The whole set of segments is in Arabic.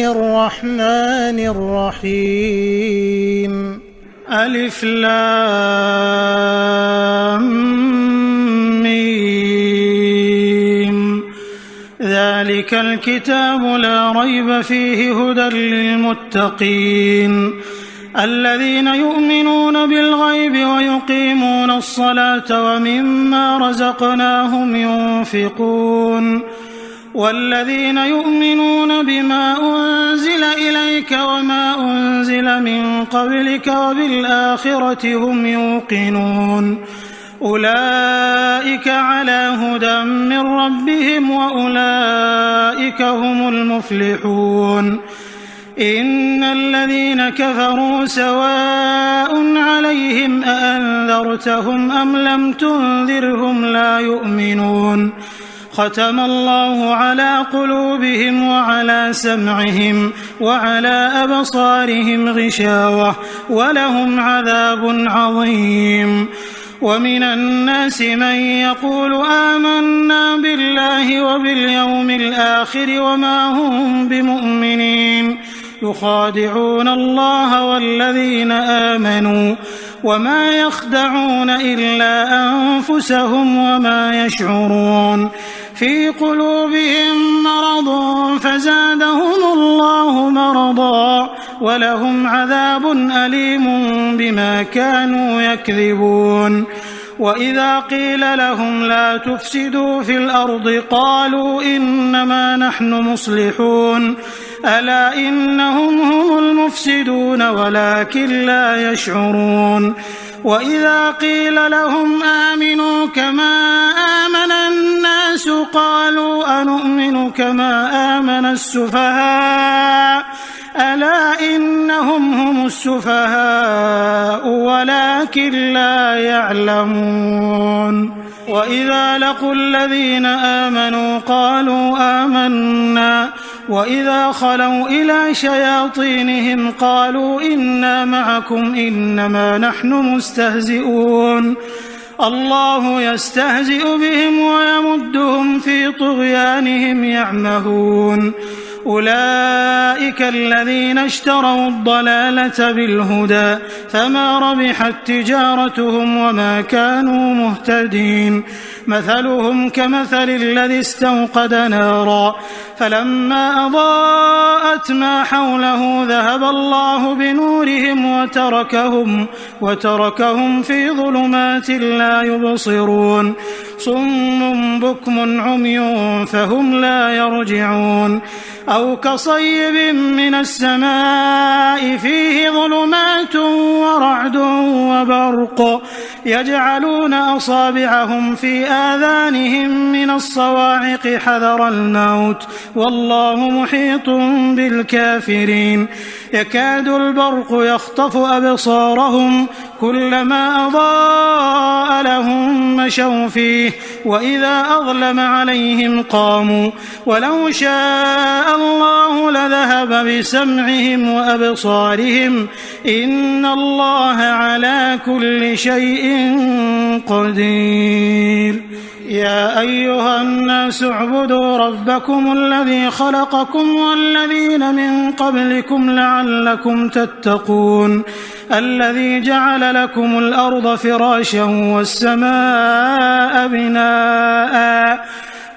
الرحمن الرحيم ألف لام ميم ذلك الكتاب لا ريب فيه هدى للمتقين الذين يؤمنون بالغيب ويقيمون الصلاة ومما رزقناهم ينفقون والذين يؤمنون بما أنزل إليك وما أنزل من قبلك وبالآخرة هم يوقنون أولئك على هدى من ربهم وأولئك هم المفلحون إن الذين كفروا سواء عليهم أأنذرتهم أم لم تنذرهم لا يؤمنون ختم الله على قلوبهم وعلى سمعهم وعلى أبصارهم غشاوة ولهم عذاب عظيم ومن الناس من يقول آمنا بالله وباليوم الآخر وما هم بمؤمنين يخادعون الله والذين آمنوا وما يخدعون إلا أنفسهم وما يشعرون في قلوبهم مرض فزادهم الله مرضا ولهم عذاب أليم بما كانوا يكذبون وإذا قيل لهم لا تفسدوا في الأرض قالوا إنما نحن مصلحون ألا إنهم هم المفسدون ولكن لا يشعرون وإذا قيل لهم آمنوا كما آمن الناس قالوا أنؤمن كما آمن السفهاء ألا إنهم هم السفهاء ولكن لا يعلمون وإذا لقوا الذين آمنوا قالوا آمنا وإذا خلوا إلى شياطينهم قالوا إنا معكم إنما نحن مستهزئون الله يستهزئ بهم ويمدهم في طغيانهم يعمهون أولئك الذين اشتروا الضلالة بالهدى فما ربحت تجارتهم وما كانوا مهتدين مثلهم كمثل الذي استوقد نارا فلما أضاءت ما حوله ذهب الله بنورهم وتركهم في ظلمات لا يبصرون صم بكم عمي فهم لا يرجعون أو كصيب من السماء فيه ظلمات ورعد وبرق يجعلون أصابعهم في آذانهم من الصواعق حذر الموت والله محيط بالكافرين يكاد البرق يخطف أبصارهم كلما أضاء لهم مشوا فيه وإذا أظلم عليهم قاموا ولو شاء الله لذهب بسمعهم وأبصارهم إن الله على كل شيء قدير يا أيها الناس اعبدوا ربكم الذي خلقكم والذين من قبلكم لعلكم تتقون الذي جعل لكم الأرض فراشا والسماء بناء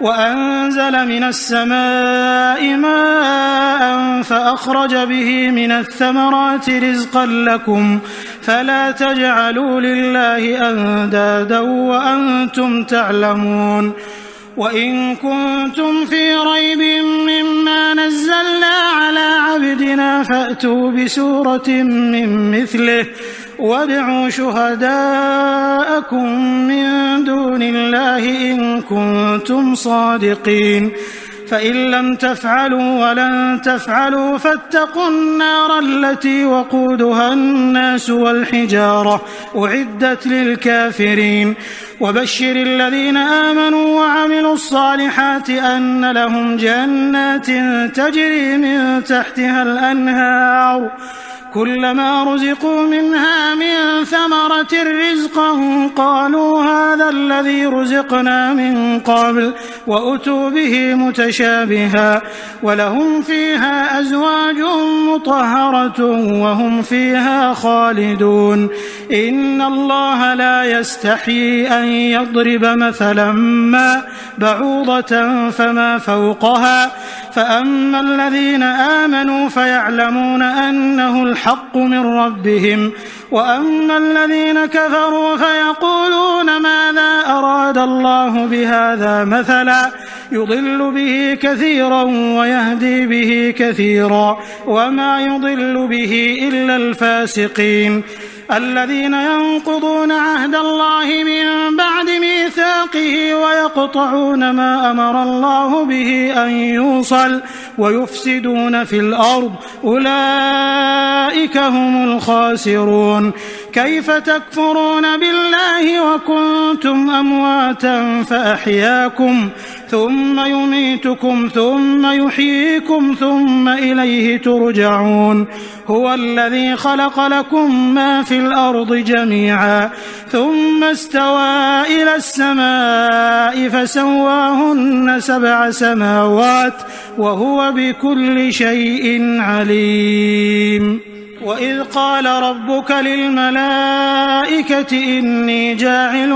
وأنزل من السماء ماء فأخرج به من الثمرات رزقا لكم فلا تجعلوا لله أندادا وأنتم تعلمون وإن كنتم في ريب مما نزلنا على عبدنا فأتوا بسورة من مثله وادعوا شهداءكم من دون الله إن كنتم صادقين فإن لم تفعلوا ولن تفعلوا فاتقوا النار التي وقودها الناس والحجارة أعدت للكافرين وبشر الذين آمنوا وعملوا الصالحات أن لهم جنات تجري من تحتها الأنهار كلما رزقوا منها من ثمرة رزقا قالوا هذا الذي رزقنا من قبل وأتوا به متشابها ولهم فيها أزواج مطهرة وهم فيها خالدون إن الله لا يستحيي أن يضرب مثلا ما بعوضة فما فوقها فأما الذين آمنوا فيعلمون أنه الحق من ربهم وأما الذين كفروا فيقولون ماذا أراد الله بهذا مثلا يضل به كثيرا ويهدي به كثيرا وما يضل به إلا الفاسقين الذين ينقضون عهد الله من بعد ميثاقه ويقطعون ما أمر الله به أن يوصل ويفسدون في الأرض أولئك هم الخاسرون كيف تكفرون بالله وكنتم أمواتا فأحياكم ثم يميتكم ثم يحييكم ثم إليه ترجعون هو الذي خلق لكم ما في الأرض جميعا ثم استوى إلى السماء فسواهن 7 سماوات وهو بكل شيء عليم وإذ قال ربك للملائكة إني جاعل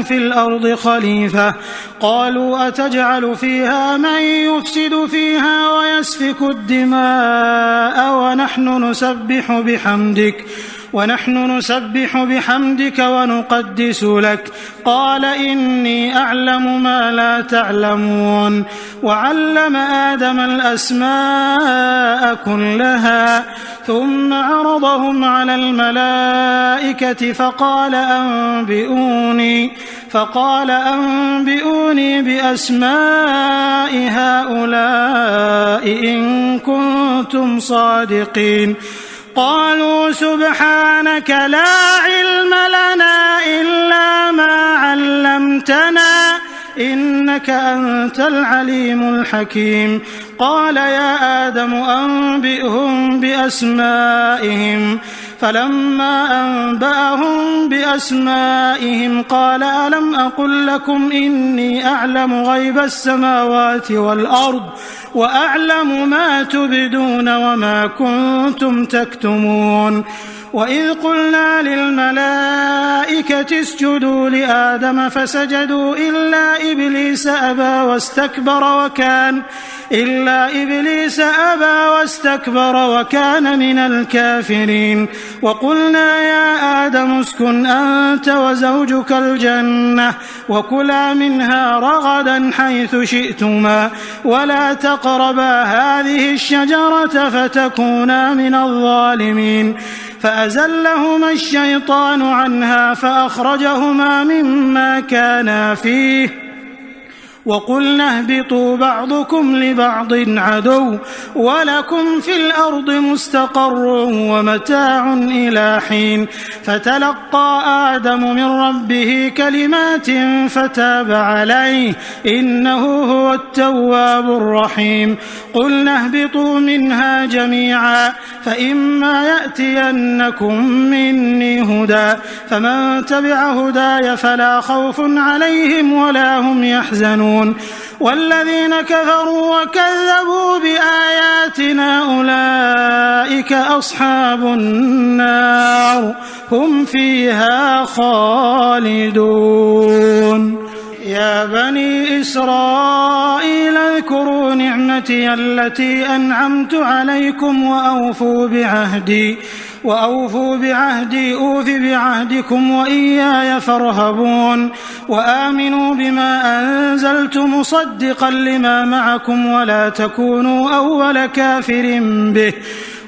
في الأرض خليفة قالوا أتجعل فيها من يفسد فيها ويسفك الدماء ونحن نسبح بحمدك ونقدس لك قال إني أعلم ما لا تعلمون وعلم آدم الأسماء كلها ثم عرضهم على الملائكة فقال أنبئوني بأسماء هؤلاء إن كنتم صادقين قالوا سبحانك لا علم لنا إلا ما علمتنا إنك أنت العليم الحكيم قال يا آدم أنبئهم بأسمائهم فلما أنبأهم بأسمائهم قال ألم أقل لكم إني أعلم غيب السماوات والأرض وأعلم ما تبدون وما كنتم تكتمون وإذ قلنا للملائكة اسجدوا لآدم فسجدوا إلا إبليس أبى واستكبر وكان من الكافرين وقلنا يا آدم اسكن أنت وزوجك الجنة وكلا منها رغدا حيث شئتما ولا تقربا هذه الشجرة فتكونا من الظالمين فأزلهما الشيطان عنها فأخرجهما مما كانا فيه وقلنا اهبطوا بعضكم لبعض عدو ولكم في الأرض مستقر ومتاع إلى حين فتلقى آدم من ربه كلمات فتاب عليه إنه هو التواب الرحيم قلنا اهبطوا منها جميعا فإما يأتينكم مني هدى فمن تبع هداي فلا خوف عليهم ولا هم يحزنون والذين كفروا وكذبوا بآياتنا أولئك أصحاب النار هم فيها خالدون يا بني إسرائيل اذكروا نعمتي التي أنعمت عليكم وأوفوا بعهدي أوف بعهدكم وإياي فارهبون وآمنوا بما أنزلت مصدقا لما معكم ولا تكونوا أول كافر به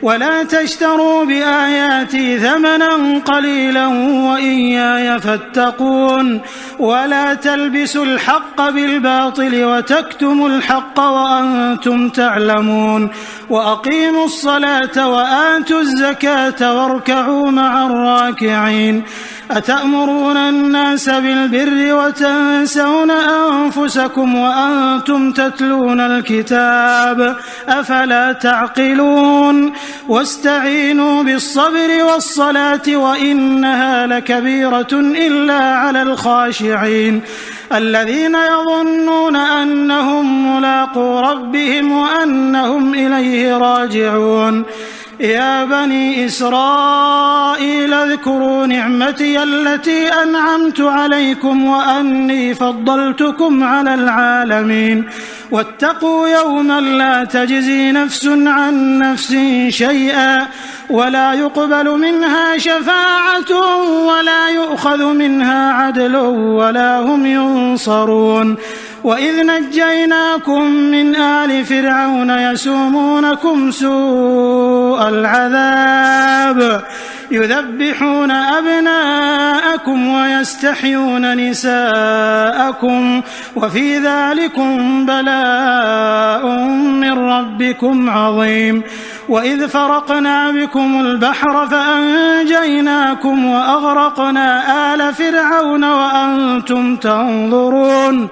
ولا تشتروا بآياتي ثمنا قليلا وإياي فاتقون ولا تلبسوا الحق بالباطل وتكتموا الحق وأنتم تعلمون وأقيموا الصلاة وآتوا الزكاة واركعوا مع الراكعين أتأمرون الناس بالبر وتنسون أنفسكم وأنتم تتلون الكتاب أفلا تعقلون واستعينوا بالصبر والصلاة وإنها لكبيرة إلا على الخاشعين الذين يظنون أنهم ملاقو ربهم وأنهم إليه راجعون يا بني إسرائيل اذكروا نعمتي التي أنعمت عليكم وأني فضلتكم على العالمين واتقوا يوما لا تجزي نفس عن نفس شيئا ولا يقبل منها شفاعة ولا يؤخذ منها عدل ولا هم ينصرون وإذ نجيناكم من آل فرعون يسومونكم سوء العذاب يذبحون أبناءكم ويستحيون نساءكم وفي ذلكم بلاء من ربكم عظيم وإذ فرقنا بكم البحر فأنجيناكم وأغرقنا آل فرعون وأنتم تنظرون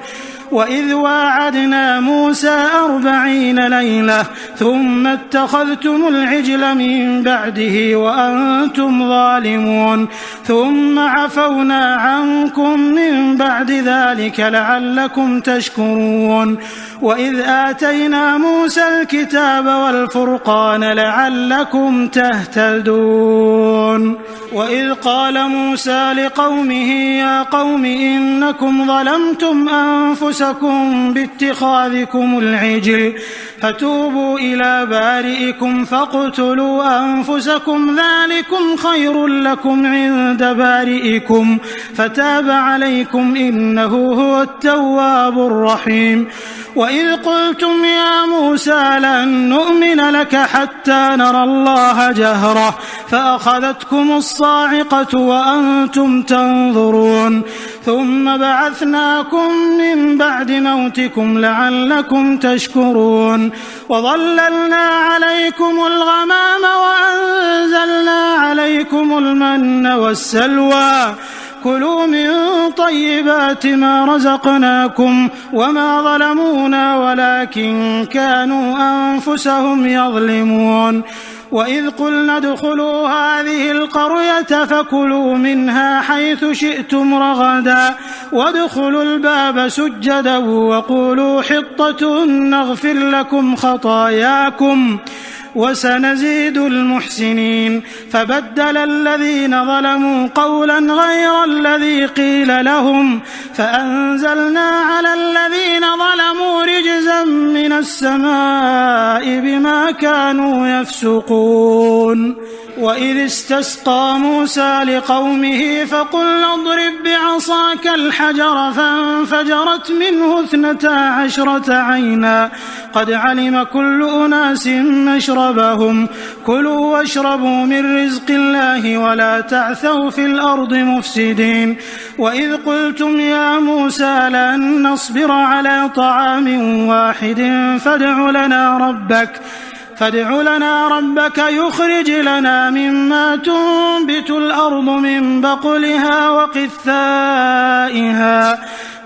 وإذ واعدنا موسى 40 ليلة ثم اتخذتم العجل من بعده وأنتم ظالمون ثم عفونا عنكم من بعد ذلك لعلكم تشكرون وإذ آتينا موسى الكتاب والفرقان لعلكم تهتدون وإذ قال موسى لقومه يا قوم إنكم ظلمتم أنفسكم باتخاذكم العجل فتوبوا إلى بارئكم فاقتلوا أنفسكم ذلكم خير لكم عند بارئكم فتاب عليكم إنه هو التواب الرحيم وإذ قلتم يا موسى لن نؤمن لك حتى نرى الله جهرة فأخذتكم الصاعقة وأنتم تنظرون ثم بعثناكم من بعد موتكم لعلكم تشكرون وظللنا عليكم الغمام وأنزلنا عليكم المن والسلوى كلوا من طيبات ما رزقناكم وما ظلمونا ولكن كانوا أنفسهم يظلمون وإذ قلنا ادخلوا هذه القرية فكلوا منها حيث شئتم رغدا وادخلوا الباب سجدا وقولوا حطة نغفر لكم خطاياكم وسنزيد المحسنين فبدل الذين ظلموا قولا غير الذي قيل لهم فأنزلنا على الذين ظلموا رجزا من السماء بما كانوا يفسقون وإذ استسقى موسى لقومه فقلنا اضرب بعصاك الحجر فانفجرت منه 12 عينا قد علم كل أناس مشربهم كلوا واشربوا من رزق الله ولا تعثوا في الأرض مفسدين وإذ قلتم يا موسى لن نصبر على طعام واحد فادع لنا ربك يخرج لنا مما تنبت الأرض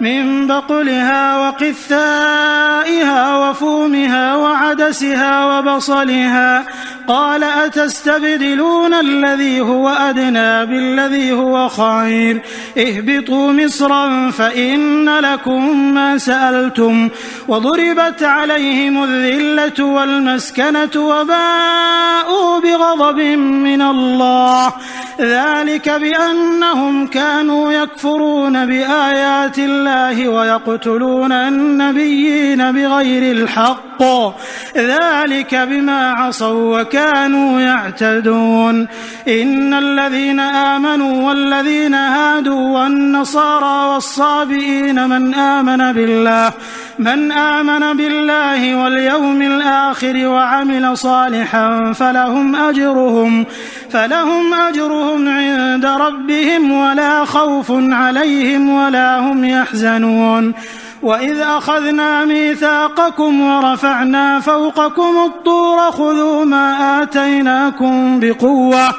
من بقلها وقثائها وفومها وعدسها وبصلها قال أتستبدلون الذي هو أدنى بالذي هو خير اهبطوا مصرا فإن لكم ما سألتم وضربت عليهم الذلة والمسكنة وباءوا بغضب من الله ذلك بأنهم كانوا يكفرون بآيات الله ويقتلون النبيين بغير الحق ذلك بما عصوا وكانوا يعتدون إن الذين آمنوا والذين هادوا والنصارى والصابئين من آمن بالله واليوم الآخر وعمل صالحا فلهم أجرهم عند ربهم ولا خوف عليهم ولا هم يحزنون وإذ أخذنا ميثاقكم ورفعنا فوقكم الطور خذوا ما آتيناكم بقوة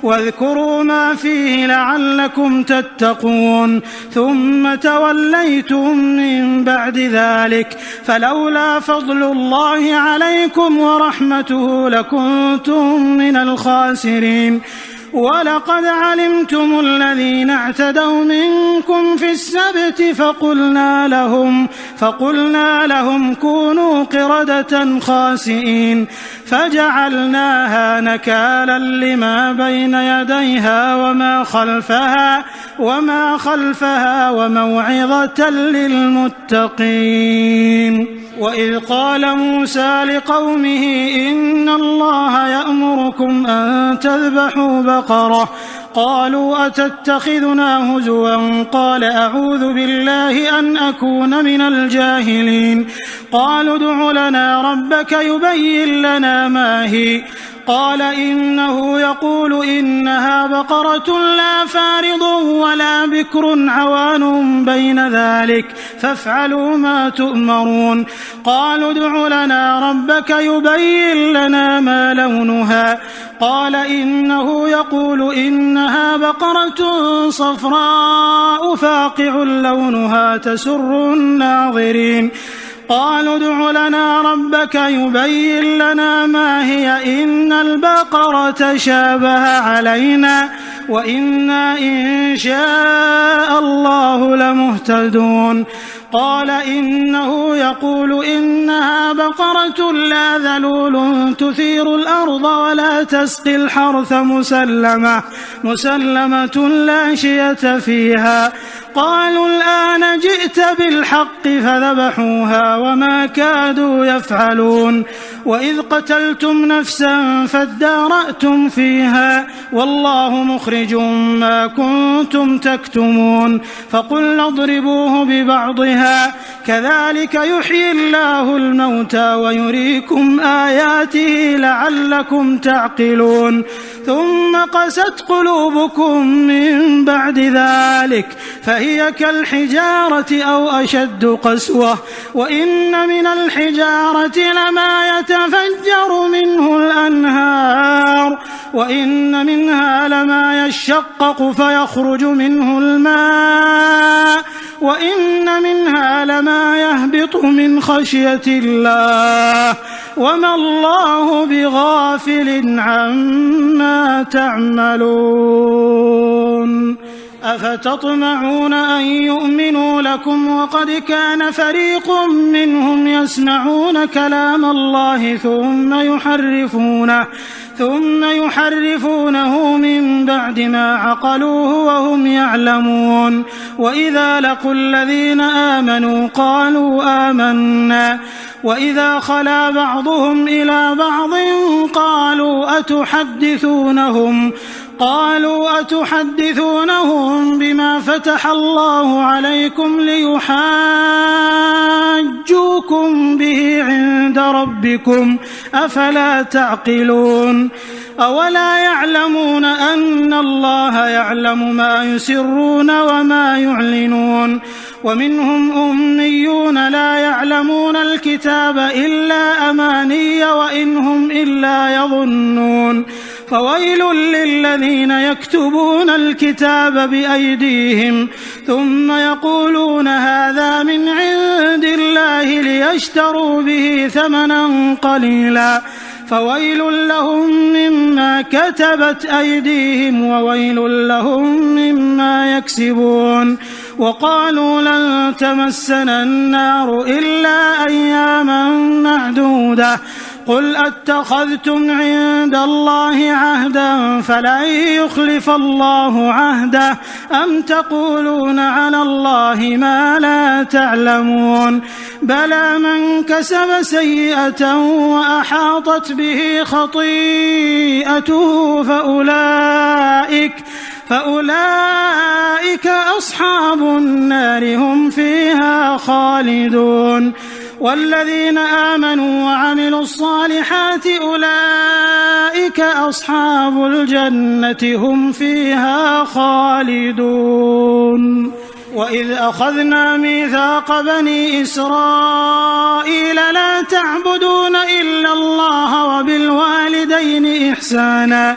واذكروا ما فيه لعلكم تتقون ثم توليتم من بعد ذلك فلولا فضل الله عليكم ورحمته لكنتم من الخاسرين ولقد علمتم الذين اعتدوا منكم في السبت فقلنا لهم كونوا قردة خاسئين فجعلناها نكالا لما بين يديها وما خلفها وموعظة للمتقين. وإذ قال موسى لقومه إن الله يأمركم أن تذبحوا بقرة قالوا أتتخذنا هزوا قال أعوذ بالله أن أكون من الجاهلين قالوا ادع لنا ربك يبين لنا ما هي قال إنه يقول إنها بقرة لا فارض ولا بكر عوان بين ذلك فافعلوا ما تؤمرون قالوا ادع لنا ربك يبين لنا ما لونها قال إنه يقول إنها بقرة صفراء فاقع لونها تسر الناظرين قالوا ادع لنا ربك يبين لنا ما هي إن البقرة شابه علينا وإنا إن شاء الله لمهتدون قال إنه يقول إنها بقرة لا ذلول تثير الأرض ولا تسقي الحرث مسلمة لا شية فيها قالوا الآن جئت بالحق فذبحوها وما كادوا يفعلون وإذ قتلتم نفسا فادارأتم فيها والله مخرج ما كنتم تكتمون فقلنا اضربوه ببعضها كذلك يحيي الله الموتى ويريكم آياته لعلكم تعقلون ثم قست قلوبكم من بعد ذلك فهي كالحجارة أو أشد قسوة وإن من الحجارة لما يتفجر منه الأنهار وإن منها لما يشقق فيخرج منه الماء وإن منها لما يهبط من خشية الله وما الله بغافل عما تعملون أفتطمعون أن يؤمنوا لكم وقد كان فريق منهم يسمعون كلام الله ثم يحرفونه من بعد ما عقلوه وهم يعلمون وإذا لقوا الذين آمنوا قالوا آمنا وإذا خلا بعضهم إلى بعض قالوا أتحدثونهم بما فتح الله عليكم ليحاجوكم به عند ربكم أفلا تعقلون أولا يعلمون أن الله يعلم ما يسرون وما يعلنون ومنهم أميون لا يعلمون الكتاب إلا أماني وإن هم إلا يظنون فويل للذين يكتبون الكتاب بأيديهم ثم يقولون هذا من عند الله ليشتروا به ثمنا قليلا فويل لهم مما كتبت أيديهم وويل لهم مما يكسبون وقالوا لن تمسنا النار إلا أياما معدودة قل أتخذتم عند الله عهدا فلن يخلف الله عهده أم تقولون على الله ما لا تعلمون بلى من كسب سيئة وأحاطت به خطيئته فأولئك أصحاب النار هم فيها خالدون والذين آمنوا وعملوا الصالحات أولئك أصحاب الجنة هم فيها خالدون وإذ أخذنا ميثاق بني إسرائيل لا تعبدون إلا الله وبالوالدين إحسانا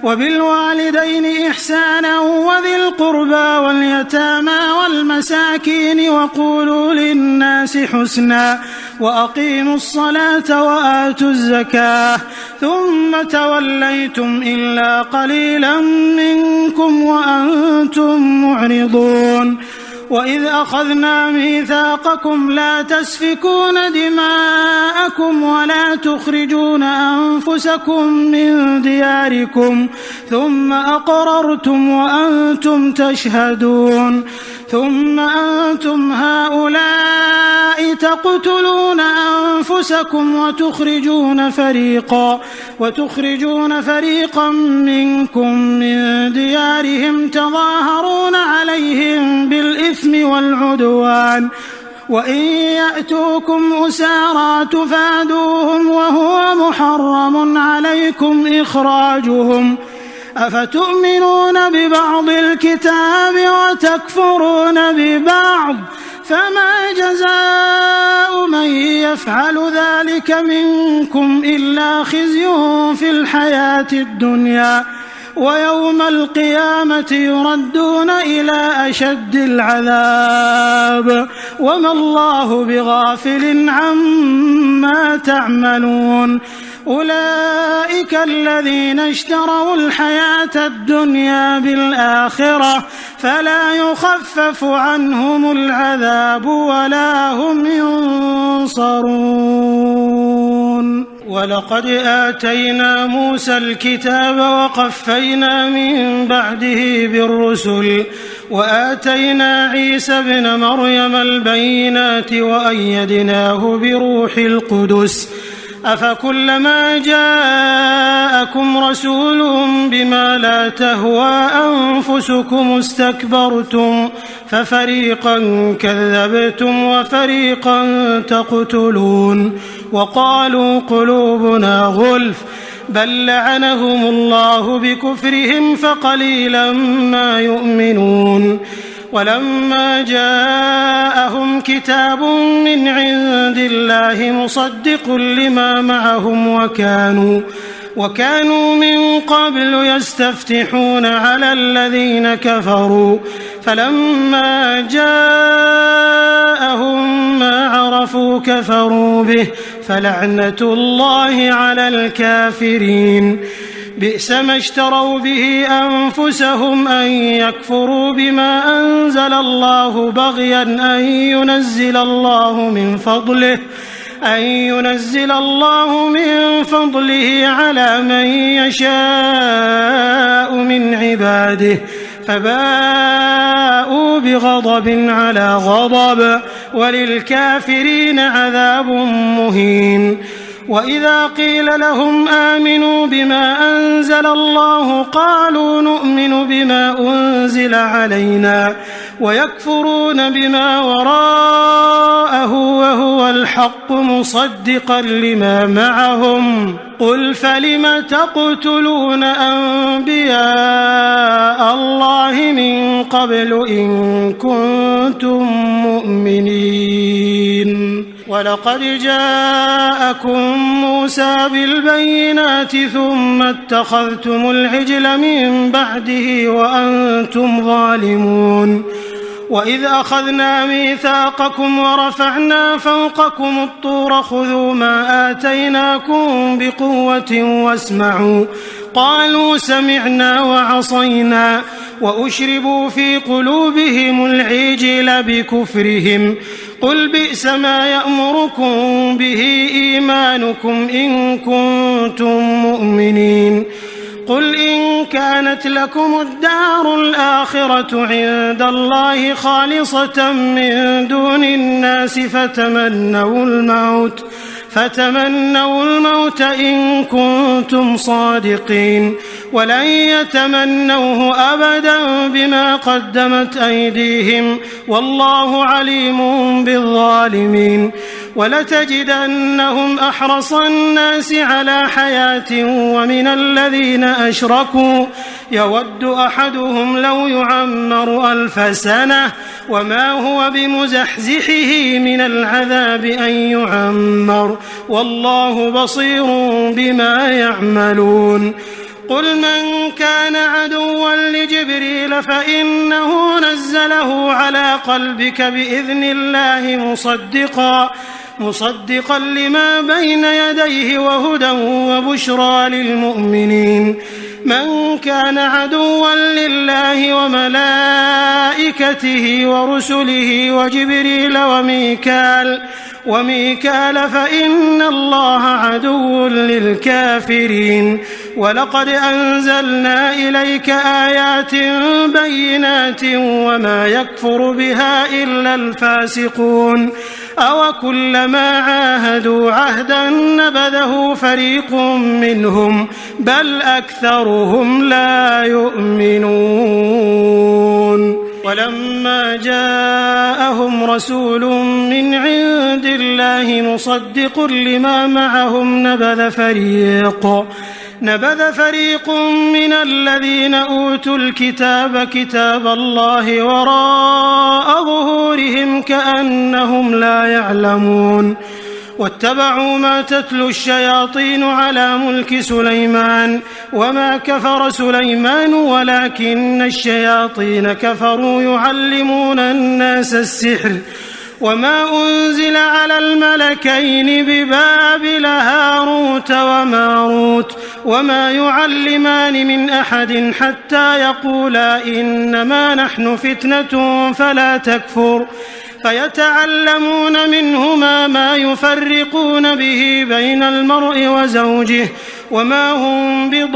وبالوالدين إحسانا وذي القربى واليتامى والمساكين وقولوا للناس حسنا وأقيموا الصلاة وآتوا الزكاة ثم توليتم إلا قليلا منكم وأنتم معرضون وإذ أخذنا ميثاقكم لا تسفكون دماءكم ولا تخرجون أنفسكم من دياركم ثم أقررتم وأنتم تشهدون ثم أنتم هؤلاء تقتلون أنفسكم وتخرجون فريقا منكم من ديارهم تظاهرون عليهم بالإثم والعدوان وإن يأتوكم أسارى تفادوهم وهو محرم عليكم إخراجهم أفتؤمنون ببعض الكتاب وتكفرون ببعض فما جزاء من يفعل ذلك منكم إلا خزي في الحياة الدنيا ويوم القيامة يردون إلى أشد العذاب وما الله بغافل عما تعملون أولئك الذين اشتروا الحياة الدنيا بالآخرة فلا يخفف عنهم العذاب ولا هم ينصرون ولقد آتينا موسى الكتاب وقفينا من بعده بالرسل وآتينا عيسى ابن مريم البينات وأيدناه بروح القدس أفكلما جاءكم رسول بما لا تهوى أنفسكم استكبرتم ففريقا كذبتم وفريقا تقتلون وقالوا قلوبنا غلف بل لعنهم الله بكفرهم فقليلا ما يؤمنون ولما جاءهم كتاب من عند الله مصدق لما معهم وكانوا من قبل يستفتحون على الذين كفروا فلما جاءهم ما عرفوا كفروا به فلعنة الله على الكافرين بئس ما اشتروا به أنفسهم أن يكفروا بما أنزل الله بغيا أن ينزل الله من فضله على من يشاء من عباده فباءوا بغضب على غضب وللكافرين عذاب مهين وإذا قيل لهم آمنوا بما أنزل الله قالوا نؤمن بما أنزل علينا ويكفرون بما وراءه وهو الحق مصدقا لما معهم قل فلم تقتلون أنبياء الله من قبل إن كنتم مؤمنين ولقد جاءكم موسى بالبينات ثم اتخذتم العجل من بعده وأنتم ظالمون وإذ أخذنا ميثاقكم ورفعنا فوقكم الطور خذوا ما آتيناكم بقوة واسمعوا قالوا سمعنا وعصينا وأشربوا في قلوبهم العجل بكفرهم قل بئس ما يأمركم به إيمانكم إن كنتم مؤمنين قل إن كانت لكم الدار الآخرة عند الله خالصة من دون الناس فتمنوا الموت إن كنتم صادقين ولن يتمنوه أبدا بما قدمت أيديهم والله عليم بالظالمين ولتجدنهم أحرص الناس على حياة ومن الذين أشركوا يود أحدهم لو يعمر 1000 سنة وما هو بمزحزحه من العذاب أن يعمر والله بصير بما يعملون قل من كان عدوا لجبريل فإنه نزله على قلبك بإذن الله مصدقا لما بين يديه وهدى وبشرى للمؤمنين. من كان عدوا لله وملائكته ورسله وجبريل وميكال فإن الله عدو للكافرين. ولقد أنزلنا إليك آيات بينات وما يكفر بها إلا الفاسقون. أوكلما عاهدوا عهدا نبذه فريق منهم بل أكثرهم لا يؤمنون. ولما جاءهم رسول من عند الله مصدق لما معهم نبذ فريق من الذين أوتوا الكتاب كتاب الله وراء ظهورهم كأنهم لا يعلمون. واتبعوا ما تتلو الشياطين على ملك سليمان وما كفر سليمان ولكن الشياطين كفروا يعلمون الناس السحر وما أنزل على الملكين ببابل هاروت وماروت وما يعلمان من أحد حتى يقولا إنما نحن فتنة فلا تكفر فيتعلمون منهما ما يفرقون به بين المرء وزوجه وما هم بضارين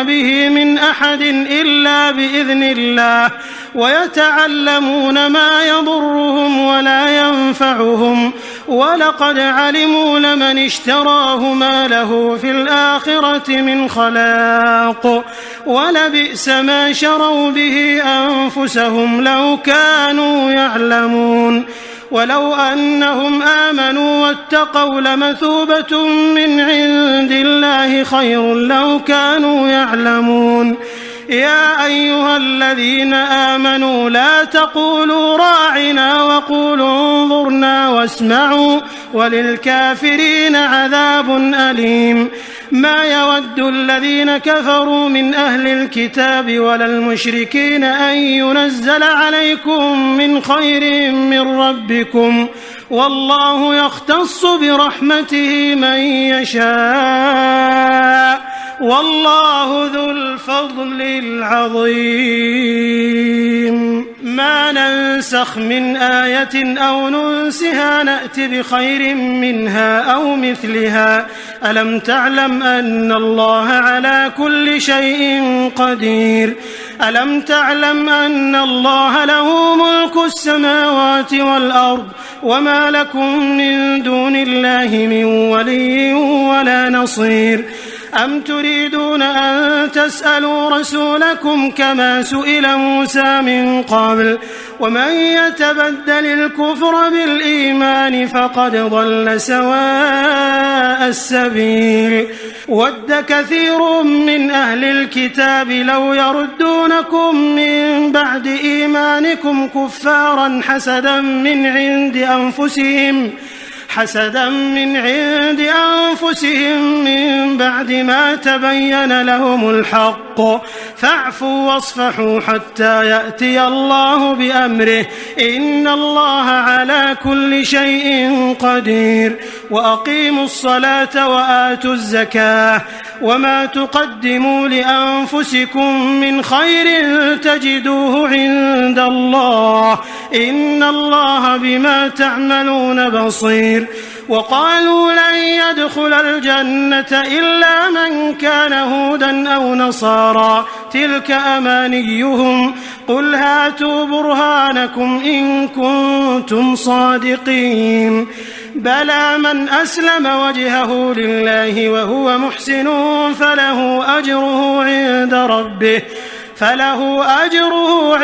به من أحد إلا بإذن الله ويتعلمون ما يضرهم ولا ينفعهم ولقد علموا لمن اشتراه ما له في الآخرة من خلاق ولبئس ما شروا به أنفسهم لو كانوا يعلمون. ولو أنهم آمنوا واتقوا لمثوبة من عند الله خير لو كانوا يعلمون. يا أيها الذين آمنوا لا تقولوا راعنا وقولوا انظرنا واسمعوا وللكافرين عذاب أليم. ما يود الذين كفروا من أهل الكتاب ولا المشركين أن ينزل عليكم من خير من ربكم والله يختص برحمته من يشاء والله ذو الفضل العظيم. ما ننسخ من آية أو ننسها نأت بخير منها أو مثلها. ألم تعلم أن الله على كل شيء قدير. ألم تعلم أن الله له ملك السماوات والأرض وما لكم من دون الله من ولي ولا نصير. أم تريدون أن تسألوا رسولكم كما سئل موسى من قبل ومن يتبدل الكفر بالإيمان فقد ضل سواء السبيل. ود كثير من أهل الكتاب لو يردونكم من بعد إيمانكم كفارا حسدا من عند أنفسهم من بعد ما تبين لهم الحق فاعفوا واصفحوا حتى يأتي الله بأمره إن الله على كل شيء قدير. وأقيموا الصلاة وآتوا الزكاة وما تقدموا لأنفسكم من خير تجدوه عند الله إن الله بما تعملون بصير. وقالوا لن يدخل الجنة إلا من كان هودا أو نصارى تلك أمانيهم قل هاتوا برهانكم إن كنتم صادقين. بلى من أسلم وجهه لله وهو محسن فله أجره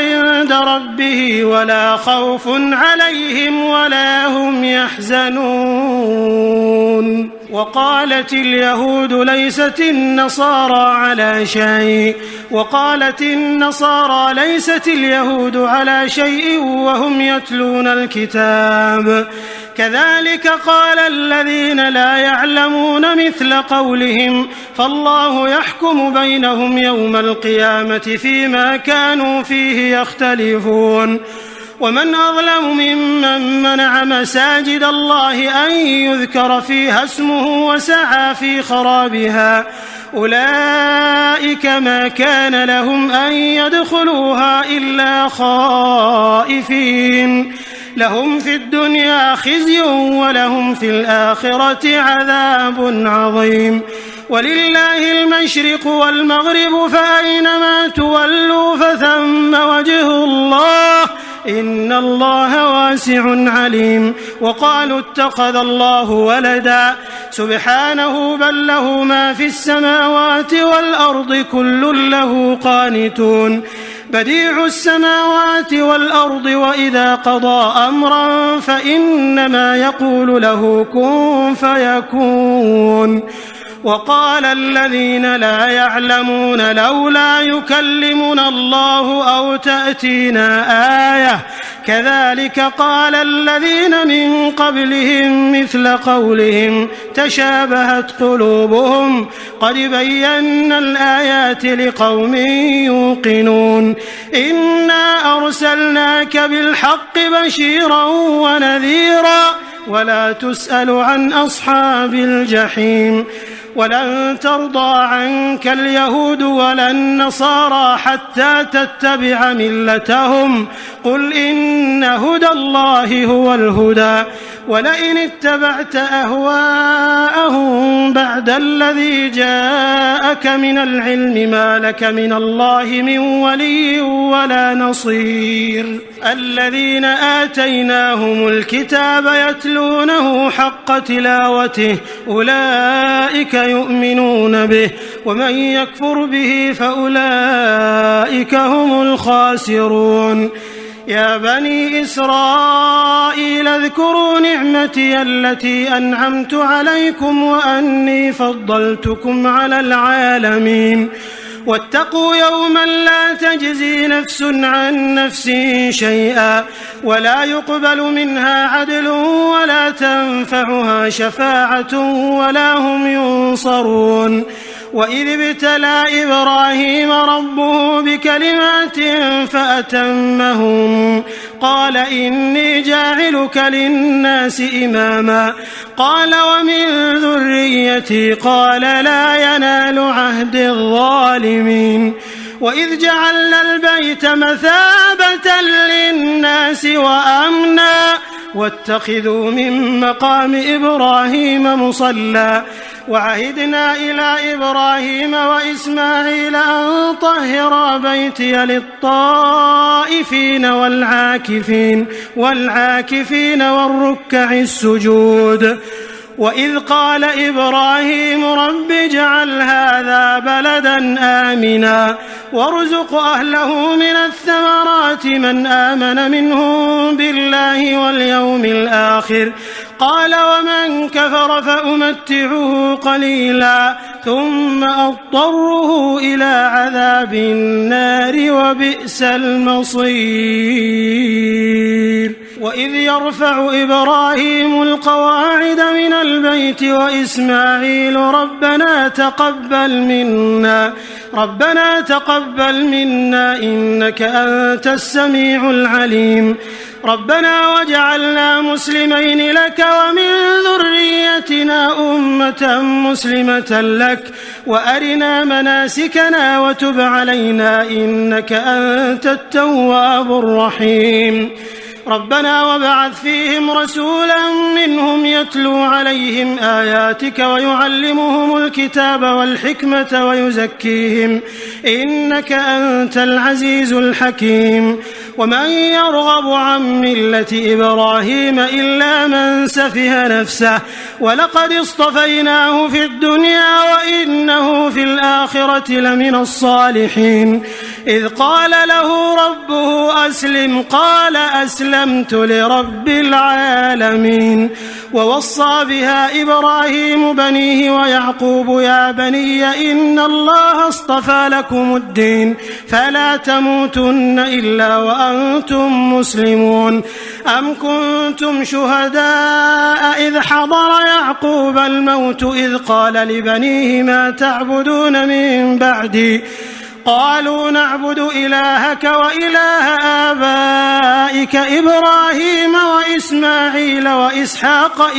عند ربه ولا خوف عليهم ولا هم يحزنون. وقالت اليهود ليست النصارى اليهود على شيء وهم يتلون الكتاب كذلك قال الذين لا يعلمون مثل قولهم فالله يحكم بينهم يوم القيامة فيما كانوا فيه يختلفون ومن أظلم ممن منع مساجد الله أن يذكر فيها اسمه وسعى في خرابها أولئك ما كان لهم أن يدخلوها إلا خائفين لهم في الدنيا خزي ولهم في الآخرة عذاب عظيم ولله المشرق والمغرب فأينما تولوا فثم وجه الله إن الله واسع عليم وقالوا اتخذ الله ولدا سبحانه بل له ما في السماوات والأرض كل له قانتون بديع السماوات والأرض وإذا قضى أمرا فإنما يقول له كن فيكون وقال الذين لا يعلمون لولا يكلمنا الله أو تأتينا آية كذلك قال الذين من قبلهم مثل قولهم تشابهت قلوبهم قد بينا الآيات لقوم يوقنون إنا أرسلناك بالحق بشيرا ونذيرا ولا تسأل عن أصحاب الجحيم ولن ترضى عنك اليهود ولا النصارى حتى تتبع ملتهم قل إن هدى الله هو الهدى ولئن اتبعت أهواءهم بعد الذي جاءك من العلم ما لك من الله من ولي ولا نصير الذين آتيناهم الكتاب يتلونه حق تلاوته أولئك يؤمنون به ومن يكفر به فأولئك هم الخاسرون يا بني إسرائيل اذكروا نعمتي التي أنعمت عليكم وأني فضلتكم على العالمين واتقوا يوما لا تجزي نفس عن نفس شيئا ولا يقبل منها عدل ولا تنفعها شفاعة ولا هم ينصرون وإذ ابتلى إبراهيم ربه بكلمات فأتمهم قال إني جاعلك للناس إماما قال ومن ذريتي قال لا ينال عهد الظالمين وإذ جعلنا البيت مثابة للناس وأمنا واتخذوا من مقام إبراهيم مصلى وعهدنا إلى إبراهيم وإسماعيل أن طهرا بيتي للطائفين والعاكفين والركع السجود وإذ قال إبراهيم رب اجعل هذا بلدا آمنا وارزق أهله من الثمرات من آمن منهم بالله واليوم الآخر قال ومن كفر فأمتعه قليلا ثم أضطره إلى عذاب النار وبئس المصير وإذ يرفع إبراهيم القواعد من البيت وإسماعيل ربنا تقبل منا إنك أنت السميع العليم ربنا واجعلنا مسلمين لك ومن ذريتنا أمة مسلمة لك وأرنا مناسكنا وتب علينا إنك أنت التواب الرحيم ربنا وابعث فيهم رسولا منهم يتلو عليهم آياتك ويعلمهم الكتاب والحكمة ويزكيهم إنك أنت العزيز الحكيم ومن يرغب عن ملة إبراهيم إلا من سفه نفسه ولقد اصطفيناه في الدنيا وإنه في الآخرة لمن الصالحين إذ قال له ربه أسلم قال أسلمت لرب العالمين ووصى بها إبراهيم بنيه ويعقوب يا بني إن الله اصطفى لكم الدين فلا تموتن إلا وأنتم مسلمون أم كنتم شهداء إذ حضر يعقوب الموت إذ قال لبنيه ما تعبدون من بعدي قالوا نعبد إلهك وإله آبائك إبراهيم وإسماعيل وإسحاق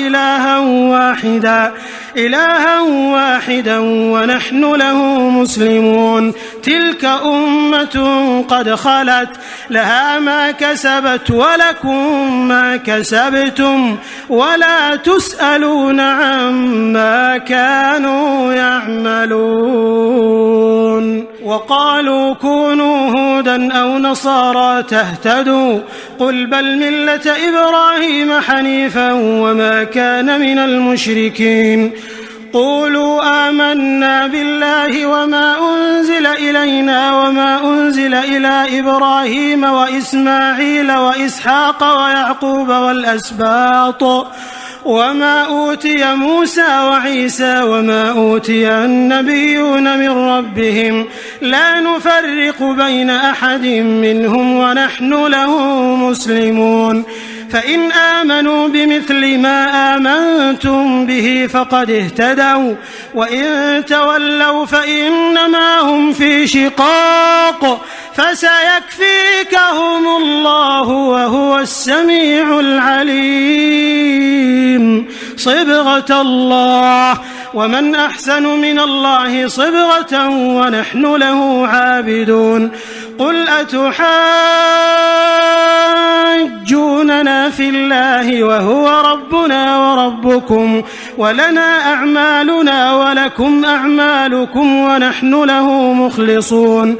إلها واحدا ونحن له مسلمون تلك أمة قد خلت لها ما كسبت ولكم ما كسبتم ولا تسألون عما كانوا يعملون وقالوا كونوا هودا أو نصارى تهتدوا قل بل ملة إبراهيم حنيفا وما كان من المشركين قولوا آمنا بالله وما أنزل إلينا وما أنزل إلى إبراهيم وإسماعيل وإسحاق ويعقوب والأسباط وما أوتي موسى وعيسى وما أوتي النبيون من ربهم لا نفرق بين أحد منهم ونحن له مسلمون فإن آمنوا بمثل ما آمنتم به فقد اهتدوا وإن تولوا فإنما هم في شقاق فسيكفيكهم الله وهو السميع العليم صبغة الله ومن أحسن من الله صبغة ونحن له عابدون قل أتحاجوننا في الله وهو ربنا وربكم ولنا أعمالنا ولكم أعمالكم ونحن له مخلصون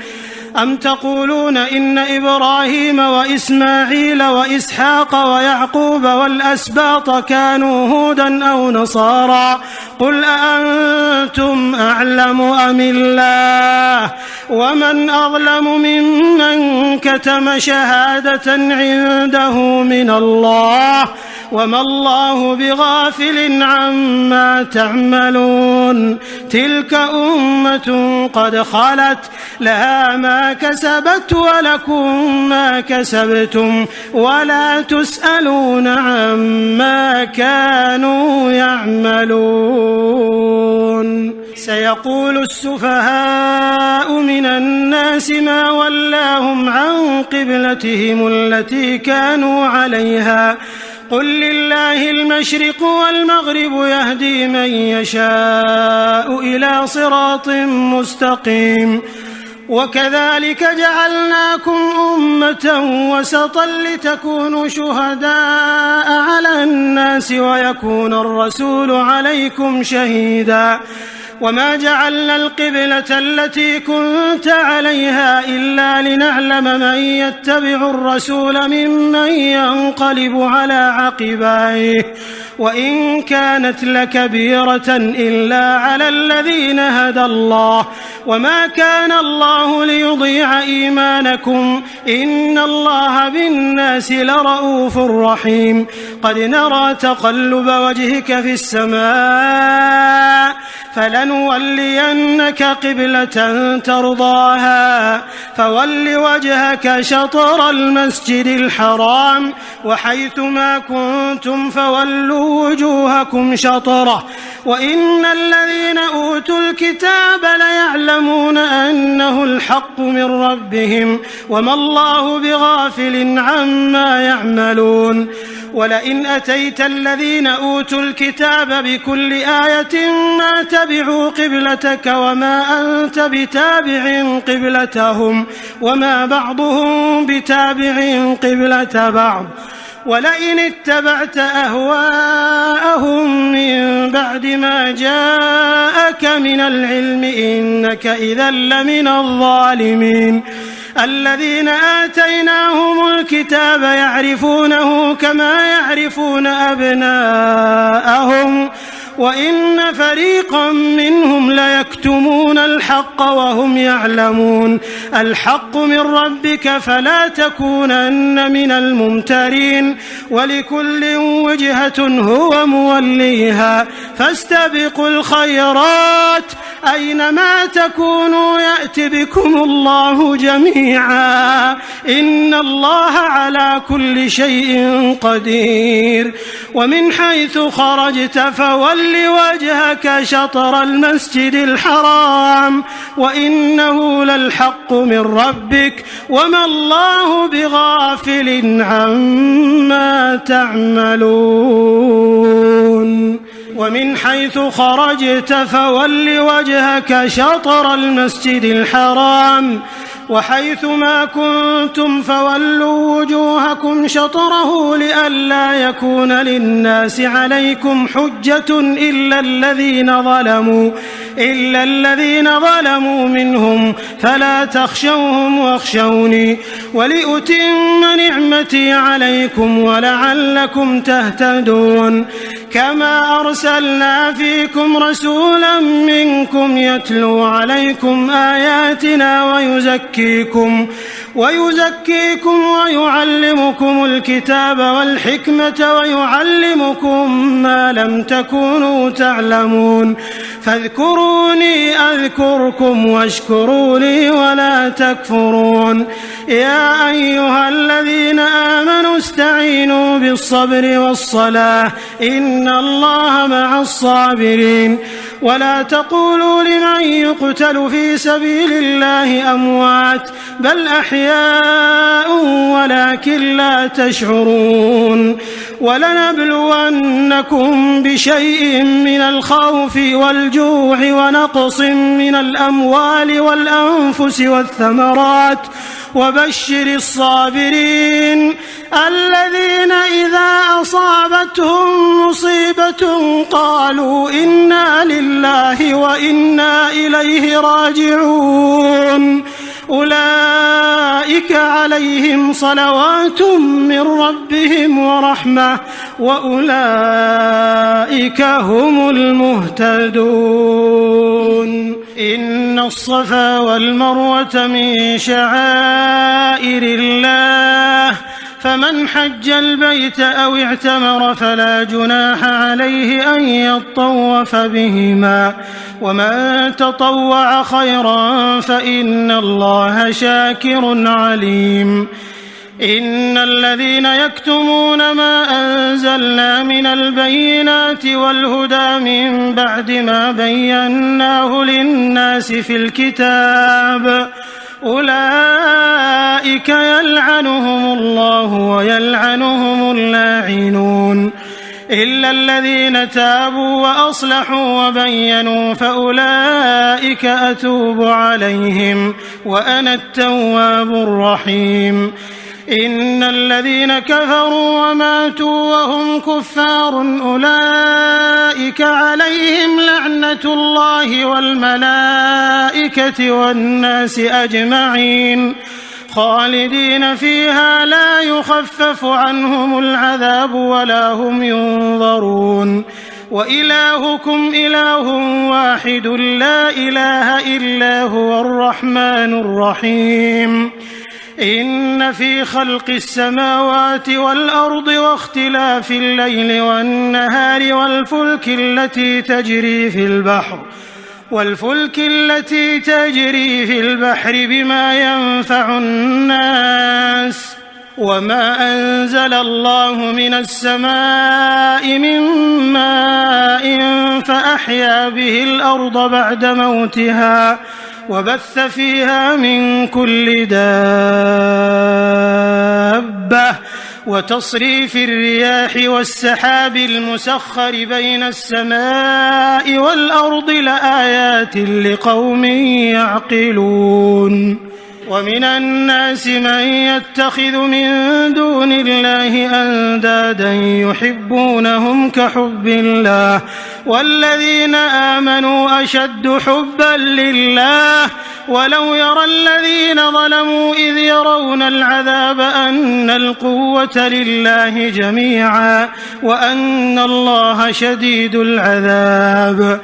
أم تقولون إن إبراهيم وإسماعيل وإسحاق ويعقوب والأسباط كانوا هودا أو نصارى قل أأنتم أعلم أم الله ومن أظلم ممن كتم شهادة عنده من الله وما الله بغافل عما تعملون تلك أمة قد خلت لها ما كسبت ولكم ما كسبتم ولا تسألون عما كانوا يعملون سيقول السفهاء من الناس ما ولاهم عن قبلتهم التي كانوا عليها قل لله المشرق والمغرب يهدي من يشاء إلى صراط مستقيم وكذلك جعلناكم أمة وسطا لتكونوا شهداء على الناس ويكون الرسول عليكم شهيدا وما جعلنا القبلة التي كنت عليها إلا لنعلم من يتبع الرسول ممن ينقلب على عقبيه وإن كانت لكبيرة إلا على الذين هدى الله وما كان الله ليضيع إيمانكم إن الله بالناس لرؤوف رحيم قد نرى تقلب وجهك في السماء فلنولينك قبلة ترضاها فول وجهك شطر المسجد الحرام وحيث ما كنتم فولوا وجوهكم شطره وإن الذين أوتوا الكتاب ليعلمون أنه الحق من ربهم وما الله بغافل عما يعملون ولئن أتيت الذين أوتوا الكتاب بكل آية ما تبعوا قبلتك وما أنت بتابع قبلتهم وما بعضهم بتابع قبلة بعض ولئن اتبعت أهواءهم من بعد ما جاءك من العلم إنك إذا لمن الظالمين الذين آتيناهم الكتاب يعرفونه كما يعرفون أبناءهم وإن فريقا منهم ليكتمون الحق وهم يعلمون الحق من ربك فلا تكونن من الممترين ولكل وجهة هو موليها فاستبقوا الخيرات أينما تكونوا يأت بكم الله جميعا إن الله على كل شيء قدير ومن حيث خرجت فول وجهك شطر المسجد الحرام وإنه للحق من ربك وما الله بغافل عما تعملون ومن حيث خرجت فول وجهك شطر المسجد الحرام وحيث ما كنتم فولوا وجوهكم شطره لئلا يكون للناس عليكم حجة إلا الذين ظلموا منهم فلا تخشوهم واخشوني ولأتم نعمتي عليكم ولعلكم تهتدون كما أرسلنا فيكم رسولا منكم يتلو عليكم آياتنا ويزكيكم ويعلمكم الكتاب والحكمة ويعلمكم ما لم تكونوا تعلمون فاذكروني أذكركم واشكروا لي ولا تكفرون يا أيها الذين آمنوا استعينوا بالصبر والصلاة إن الله مع الصابرين ولا تقولوا لمن يقتل في سبيل الله أموات بل أحياء ولكن لا تشعرون ولنبلونكم بشيء من الخوف والجوع ونقص من الأموال والأنفس والثمرات وبشر الصابرين الذين إذا أصابتهم مصيبة قالوا إنا لله وإنا إليه راجعون أولئك عليهم صلوات من ربهم ورحمة وأولئك هم المهتدون إن الصفا والمروة من شعائر الله فمن حج البيت أو اعتمر فلا جناح عليه أن يطوف بهما ومن تطوع خيرا فإن الله شاكر عليم إن الذين يكتمون ما أنزلنا من البينات والهدى من بعد ما بيناه للناس في الكتاب أولئك يلعنهم الله ويلعنهم اللاعنون إلا الذين تابوا وأصلحوا وبينوا فأولئك أتوب عليهم وأنا التواب الرحيم إن الذين كفروا وماتوا وهم كفار أولئك عليهم لعنة الله والملائكة والناس أجمعين خالدين فيها لا يخفف عنهم العذاب ولا هم ينظرون وإلهكم إله واحد لا إله إلا هو الرحمن الرحيم إن في خلق السماوات والأرض واختلاف الليل والنهار والفلك التي تجري في البحر بما ينفع الناس وما أنزل الله من السماء من ماء فأحيا به الأرض بعد موتها وبث فيها من كل دابة وتصريف الرياح والسحاب المسخر بين السماء والأرض لآيات لقوم يعقلون ومن الناس من يتخذ من دون الله أندادا يحبونهم كحب الله والذين آمنوا أشد حبا لله ولو يرى الذين ظلموا إذ يرون العذاب أن القوة لله جميعا وأن الله شديد العذاب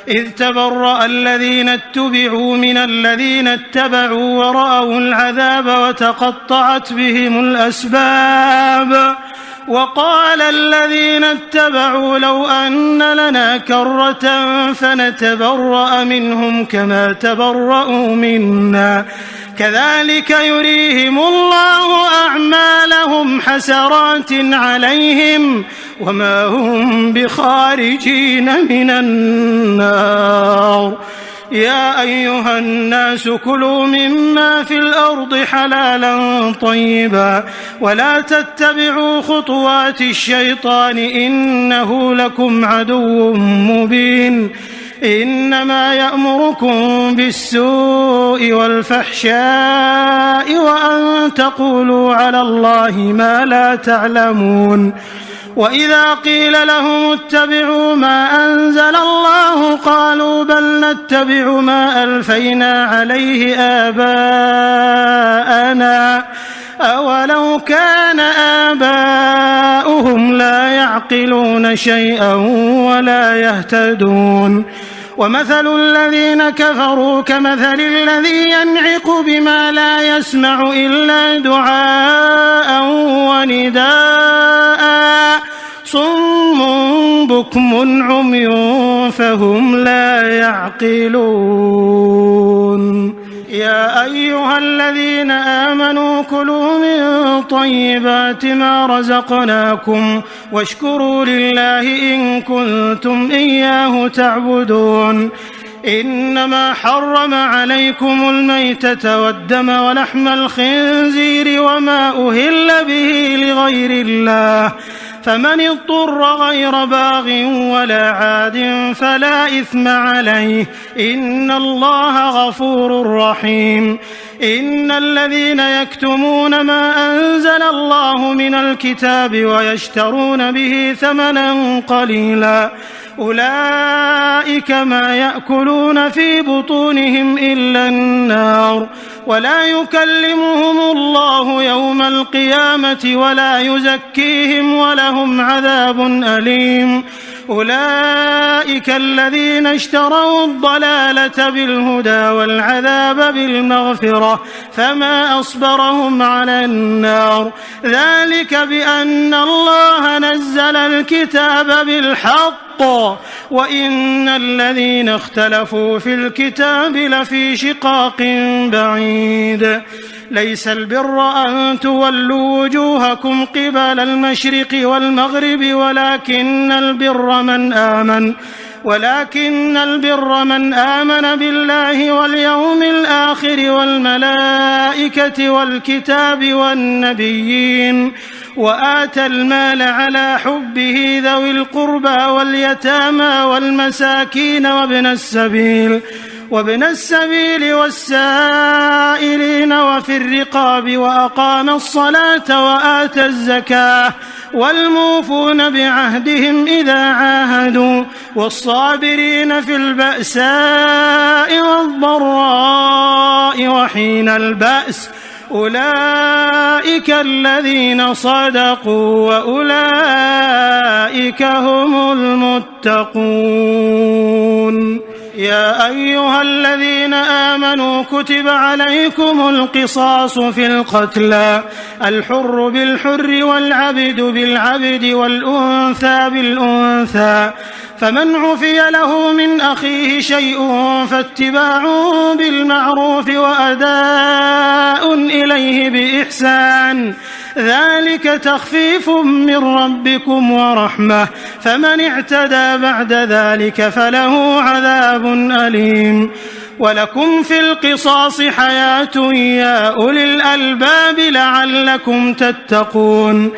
إذ تبرأ الذين اتبعوا من الذين اتبعوا ورأوا العذاب وتقطعت بهم الأسباب وقال الذين اتبعوا لو أن لنا كرة فنتبرأ منهم كما تبرأوا منا كذلك يريهم الله أعمالهم حسرات عليهم وما هم بخارجين من النار يا أيها الناس كلوا مما في الأرض حلالا طيبا ولا تتبعوا خطوات الشيطان إنه لكم عدو مبين إنما يأمركم بالسوء والفحشاء وأن تقولوا على الله ما لا تعلمون وإذا قيل لهم اتبعوا ما أنزل الله قالوا بل نتبع ما ألفينا عليه آباءنا أولو كان آباؤهم لا يعقلون شيئا ولا يهتدون ومثل الذين كفروا كمثل الذي ينعق بما لا يسمع إلا دعاء ونداء صم بكم عمي فهم لا يعقلون يا أيها الذين آمنوا كلوا من طيبات ما رزقناكم واشكروا لله إن كنتم إياه تعبدون إنما حرم عليكم الميتة والدم ولحم الخنزير وما أهل به لغير الله فمن اضطر غير باغ ولا عاد فلا إثم عليه إن الله غفور رحيم إن الذين يكتمون ما أنزل الله من الكتاب ويشترون به ثمنا قليلا أولئك ما يأكلون في بطونهم إلا النار ولا يكلمهم الله يوم القيامة ولا يزكيهم ولهم عذاب أليم أولئك الذين اشتروا الضلالة بالهدى والعذاب بالمغفرة فما أصبرهم على النار ذلك بأن الله نزل الكتاب بالحق وإن الذين اختلفوا في الكتاب لفي شقاق بعيد ليس البر أن تولوا وجوهكم قبل المشرق والمغرب ولكن البر من آمن بالله واليوم الآخر والملائكة والكتاب والنبيين وآتى المال على حبه ذوي القربى واليتامى والمساكين وابن السبيل والسائلين وفي الرقاب وأقام الصلاة وآتى الزكاة والموفون بعهدهم إذا عاهدوا والصابرين في البأساء والضراء وحين البأس أولئك الذين صدقوا وأولئك هم المتقون يا أيها الذين آمنوا كتب عليكم القصاص في القتلى الحر بالحر والعبد بالعبد والأنثى بالأنثى فمن عفي له من أخيه شيء فاتباع بالمعروف وأداء إليه بإحسان ذلك تخفيف من ربكم ورحمة فمن اعتدى بعد ذلك فله عذاب أليم ولكم في القصاص حياة يا أولي الألباب لعلكم تتقون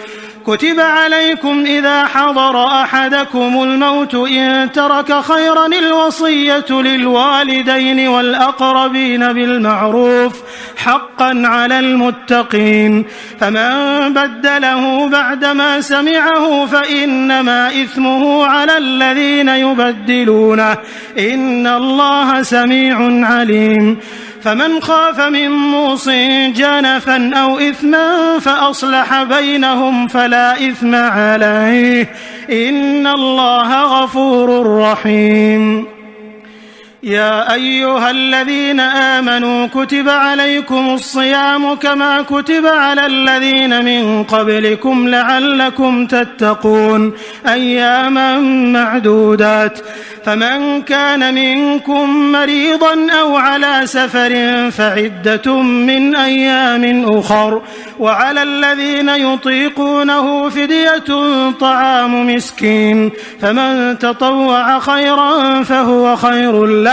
كتب عليكم إذا حضر أحدكم الموت إن ترك خيرا الوصية للوالدين والأقربين بالمعروف حقا على المتقين فمن بدله بعدما سمعه فإنما إثمه على الذين يبدلونه إن الله سميع عليم فمن خاف من موص جنفا أو إثما فأصلح بينهم فلا إثم عليه إن الله غفور رحيم يا أيها الذين آمنوا كتب عليكم الصيام كما كتب على الذين من قبلكم لعلكم تتقون أياما معدودات فمن كان منكم مريضا أو على سفر فعدة من أيام أخر وعلى الذين يطيقونه فدية طعام مسكين فمن تطوع خيرا فهو خير له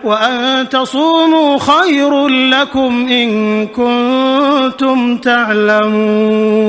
وأن تصوموا خير لكم إن كنتم تعلمون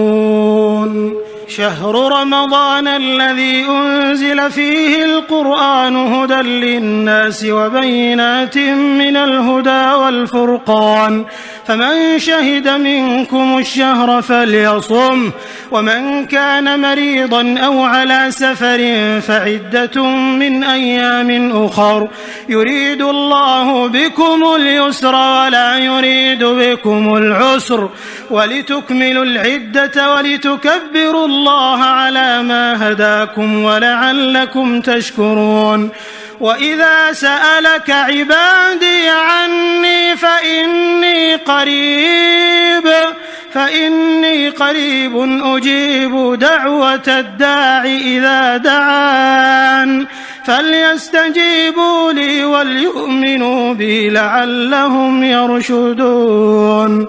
شهر رمضان الذي أنزل فيه القرآن هدى للناس وبينات من الهدى والفرقان فمن شهد منكم الشهر فليصم ومن كان مريضا أو على سفر فعدة من أيام أخر يريد الله بكم اليسر ولا يريد بكم العسر ولتكملوا العدة ولتكبروا الله على ما هداكم ولعلكم تشكرون وإذا سألك عبادي عني فإني قريب أجيب دعوة الداع إذا دعان فليستجيبوا لي وليؤمنوا بي لعلهم يرشدون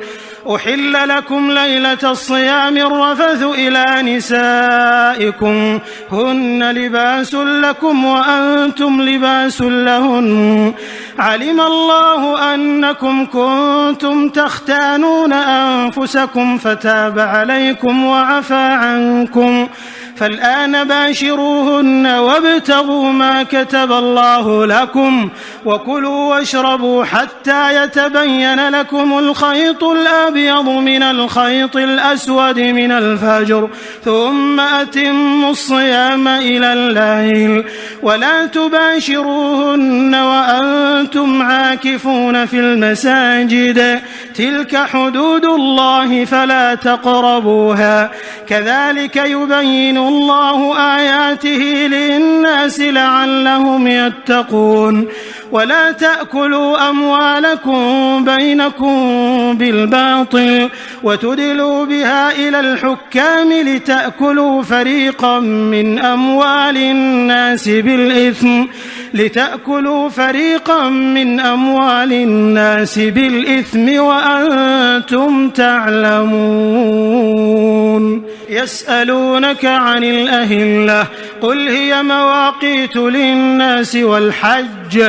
أحل لكم ليلة الصيام الرفث إلى نسائكم هن لباس لكم وأنتم لباس لهن علم الله أنكم كنتم تختانون أنفسكم فتاب عليكم وعفى عنكم فالآن باشروهن وابتغوا ما كتب الله لكم وكلوا واشربوا حتى يتبين لكم الخيط الأبيض من الخيط الأسود من الفجر ثم أتموا الصيام إلى الليل ولا تباشروهن وأنتم عاكفون في المساجد تلك حدود الله فلا تقربوها كذلك يبين الله آياته للناس لعلهم يتقون ولا تأكلوا أموالكم بينكم بالباطل وتدلوا بها إلى الحكام لتأكلوا فريقا من أموال الناس بالإثم وأنتم تعلمون يسألونك عن الأهلة قل هي مواقيت للناس والحج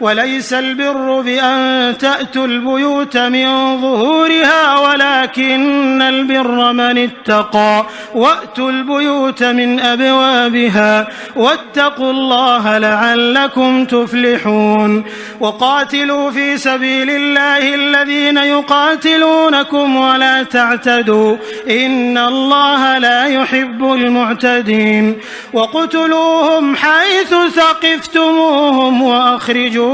وليس البر بأن تأتوا البيوت من ظهورها ولكن البر من اتقى وأتوا البيوت من أبوابها واتقوا الله لعلكم تفلحون وقاتلوا في سبيل الله الذين يقاتلونكم ولا تعتدوا إن الله لا يحب المعتدين وقتلوهم حيث ثقفتموهم وأخرجوهم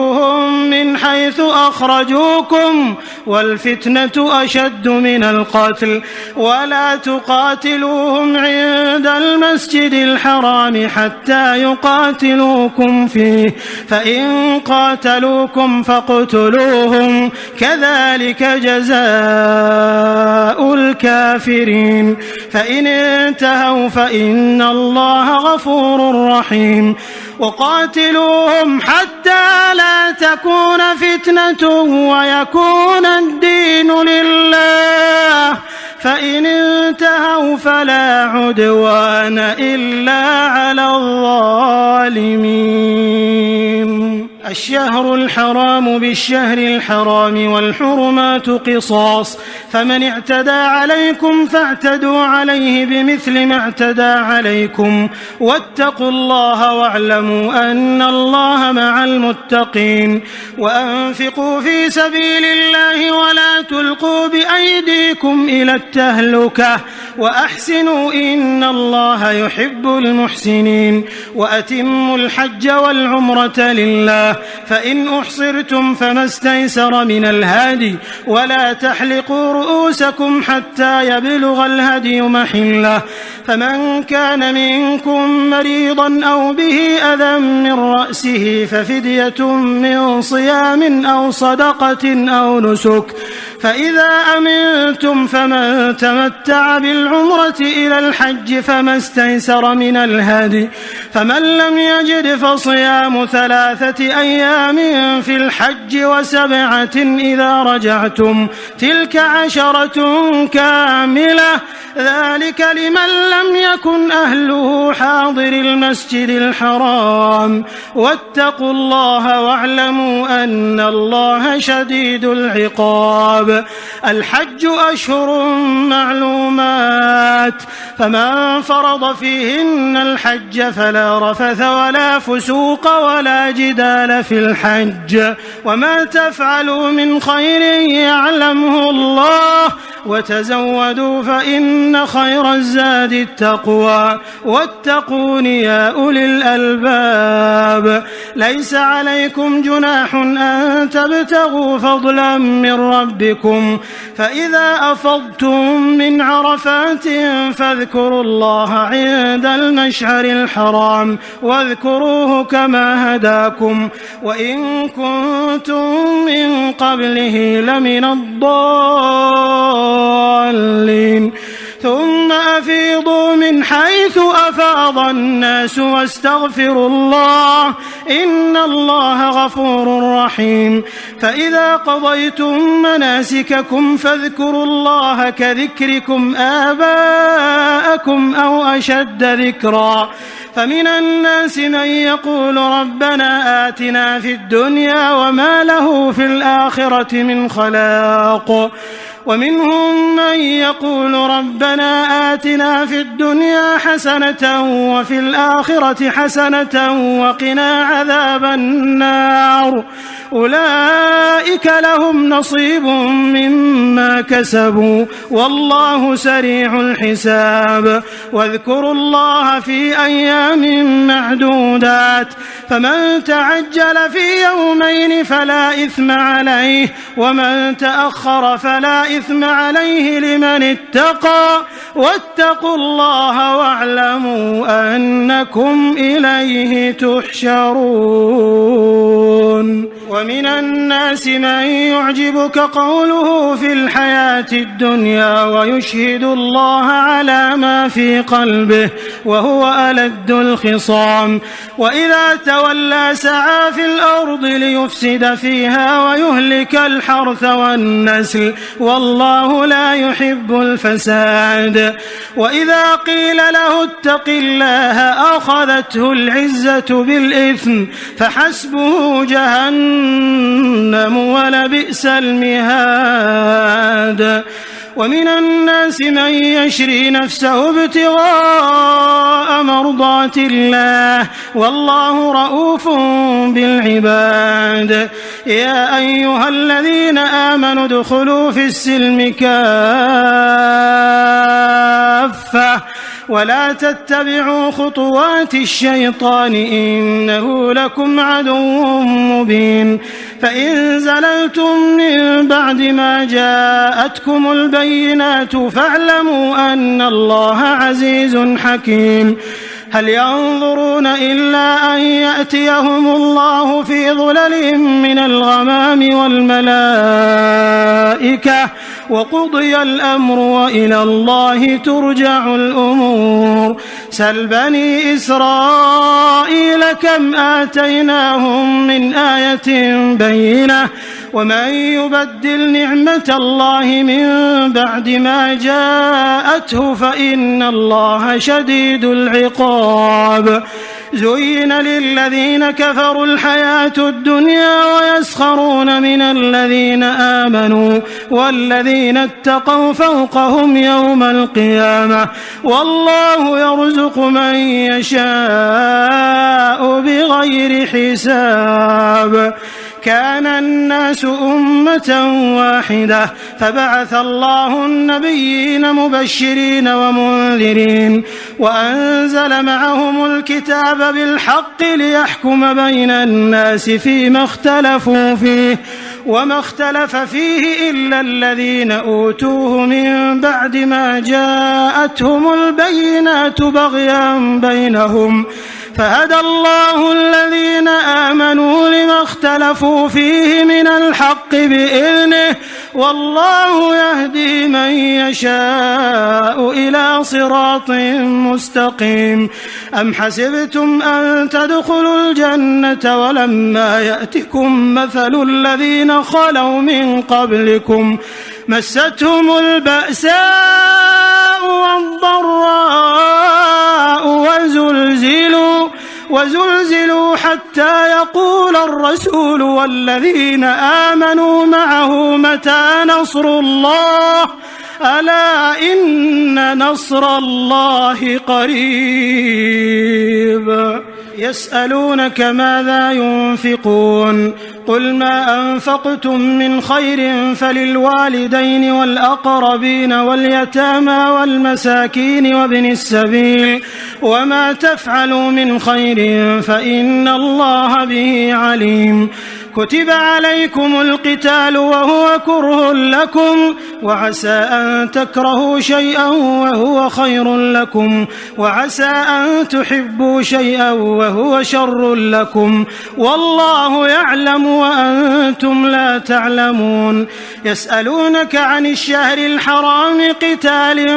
من حيث أخرجوكم والفتنة أشد من القتل ولا تقاتلوهم عند المسجد الحرام حتى يقاتلوكم فيه فإن قاتلوكم فاقتلوهم كذلك جزاء الكافرين فإن انتهوا فإن الله غفور رحيم وقاتلوهم حتى لا تكون فتنة ويكون الدين لله فإن انتهوا فلا عدوان إلا على الظالمين الشهر الحرام بالشهر الحرام والحرمات قصاص فمن اعتدى عليكم فاعتدوا عليه بمثل ما اعتدى عليكم واتقوا الله واعلموا أن الله مع المتقين وأنفقوا في سبيل الله ولا تلقوا بأيديكم إلى التهلكة وأحسنوا إن الله يحب المحسنين وأتموا الحج والعمرة لله فإن أحصرتم فما استيسر من الهدي ولا تحلقوا رؤوسكم حتى يبلغ الهدي محله فمن كان منكم مريضا أو به أذى من رأسه ففدية من صيام أو صدقة أو نسك فإذا أمنتم فمن تمتع بالعمرة إلى الحج فما استيسر من الهدي فمن لم يجد فصيام 3 أيام في الحج و7 إذا رجعتم تلك 10 كاملة ذلك لمن لم يكن أهله حاضر المسجد الحرام واتقوا الله واعلموا أن الله شديد العقاب الحج أشهر معلومات فمن فرض فيهن الحج فلا رفث ولا فسوق ولا جدال في الحج وما تفعلوا من خير يعلمه الله وتزودوا فإن خير الزاد التقوى واتقون يا أولي الألباب ليس عليكم جناح أن تبتغوا فضلا من ربكم فإذا أفضتم من عرفات فاذكروا الله عند المشعر الحرام واذكروه كما هداكم وإن كنتم من قبله لمن الضالين ثم أفيضوا من حيث أفاض الناس واستغفروا الله إن الله غفور رحيم فإذا قضيتم مناسككم فاذكروا الله كذكركم آباءكم أو أشد ذكرا فمن الناس من يقول ربنا آتنا في الدنيا وما له في الآخرة من خلاق ومنهم من يقول ربنا آتنا في الدنيا حسنة وفي الآخرة حسنة وقنا عذاب النار أولئك لهم نصيب مما كسبوا والله سريع الحساب واذكروا الله في أيام معدودات فمن تعجل في يومين فلا إثم عليه ومن تأخر فلا إثم عليه لمن اتقى واتقوا الله واعلموا أنكم إليه تحشرون ومن الناس من يعجبك قوله في الحياة الدنيا ويشهد الله على ما في قلبه وهو ألد الخصام وإذا تولى سعى في الأرض ليفسد فيها ويهلك الحرث والنسل والله لا يحب الفساد وإذا قيل له اتق الله أخذته العزة بالإثم فحسبه جهنم ولبئس المهاد ومن الناس من يشري نفسه ابتغاء مرضات الله والله رؤوف بالعباد يا أيها الذين آمنوا ادخلوا في السلم كافة ولا تتبعوا خطوات الشيطان إنه لكم عدو مبين فإن زللتم من بعد ما جاءتكم البينات فاعلموا أن الله عزيز حكيم هل ينظرون إلا أن يأتيهم الله في ظلل من الغمام والملائكة وقضي الأمر وإلى الله ترجع الأمور سل بني إسرائيل كم آتيناهم من آية بينة ومن يبدل نعمة الله من بعد ما جاءته فإن الله شديد العقاب زين للذين كفروا الحياة الدنيا ويسخرون من الذين آمنوا والذين اتقوا فوقهم يوم القيامة والله يرزق من يشاء بغير حساب. كان الناس أمة واحدة فبعث الله النبيين مبشرين ومنذرين وأنزل معهم الكتاب بالحق ليحكم بين الناس فيما اختلفوا فيه وما اختلف فيه إلا الذين أوتوه من بعد ما جاءتهم البينات بغيا بينهم فهدى الله الذين آمنوا لما اختلفوا فيه من الحق بإذنه والله يهدي من يشاء إلى صراط مستقيم. أم حسبتم أن تدخلوا الجنة ولما يأتكم مثل الذين خلوا من قبلكم مستهم البأساء والضراء وزلزلوا حتى يقول الرسول والذين آمنوا معه متى نصر الله ألا إن نصر الله قريب. يسألونك ماذا ينفقون قل ما أنفقتم من خير فللوالدين والأقربين واليتامى والمساكين وابن السبيل وما تفعلوا من خير فإن الله به عليم. كتب عليكم القتال وهو كره لكم وعسى أن تكرهوا شيئا وهو خير لكم وعسى أن تحبوا شيئا وهو شر لكم والله يعلم وأنتم لا تعلمون. يسألونك عن الشهر الحرام قتال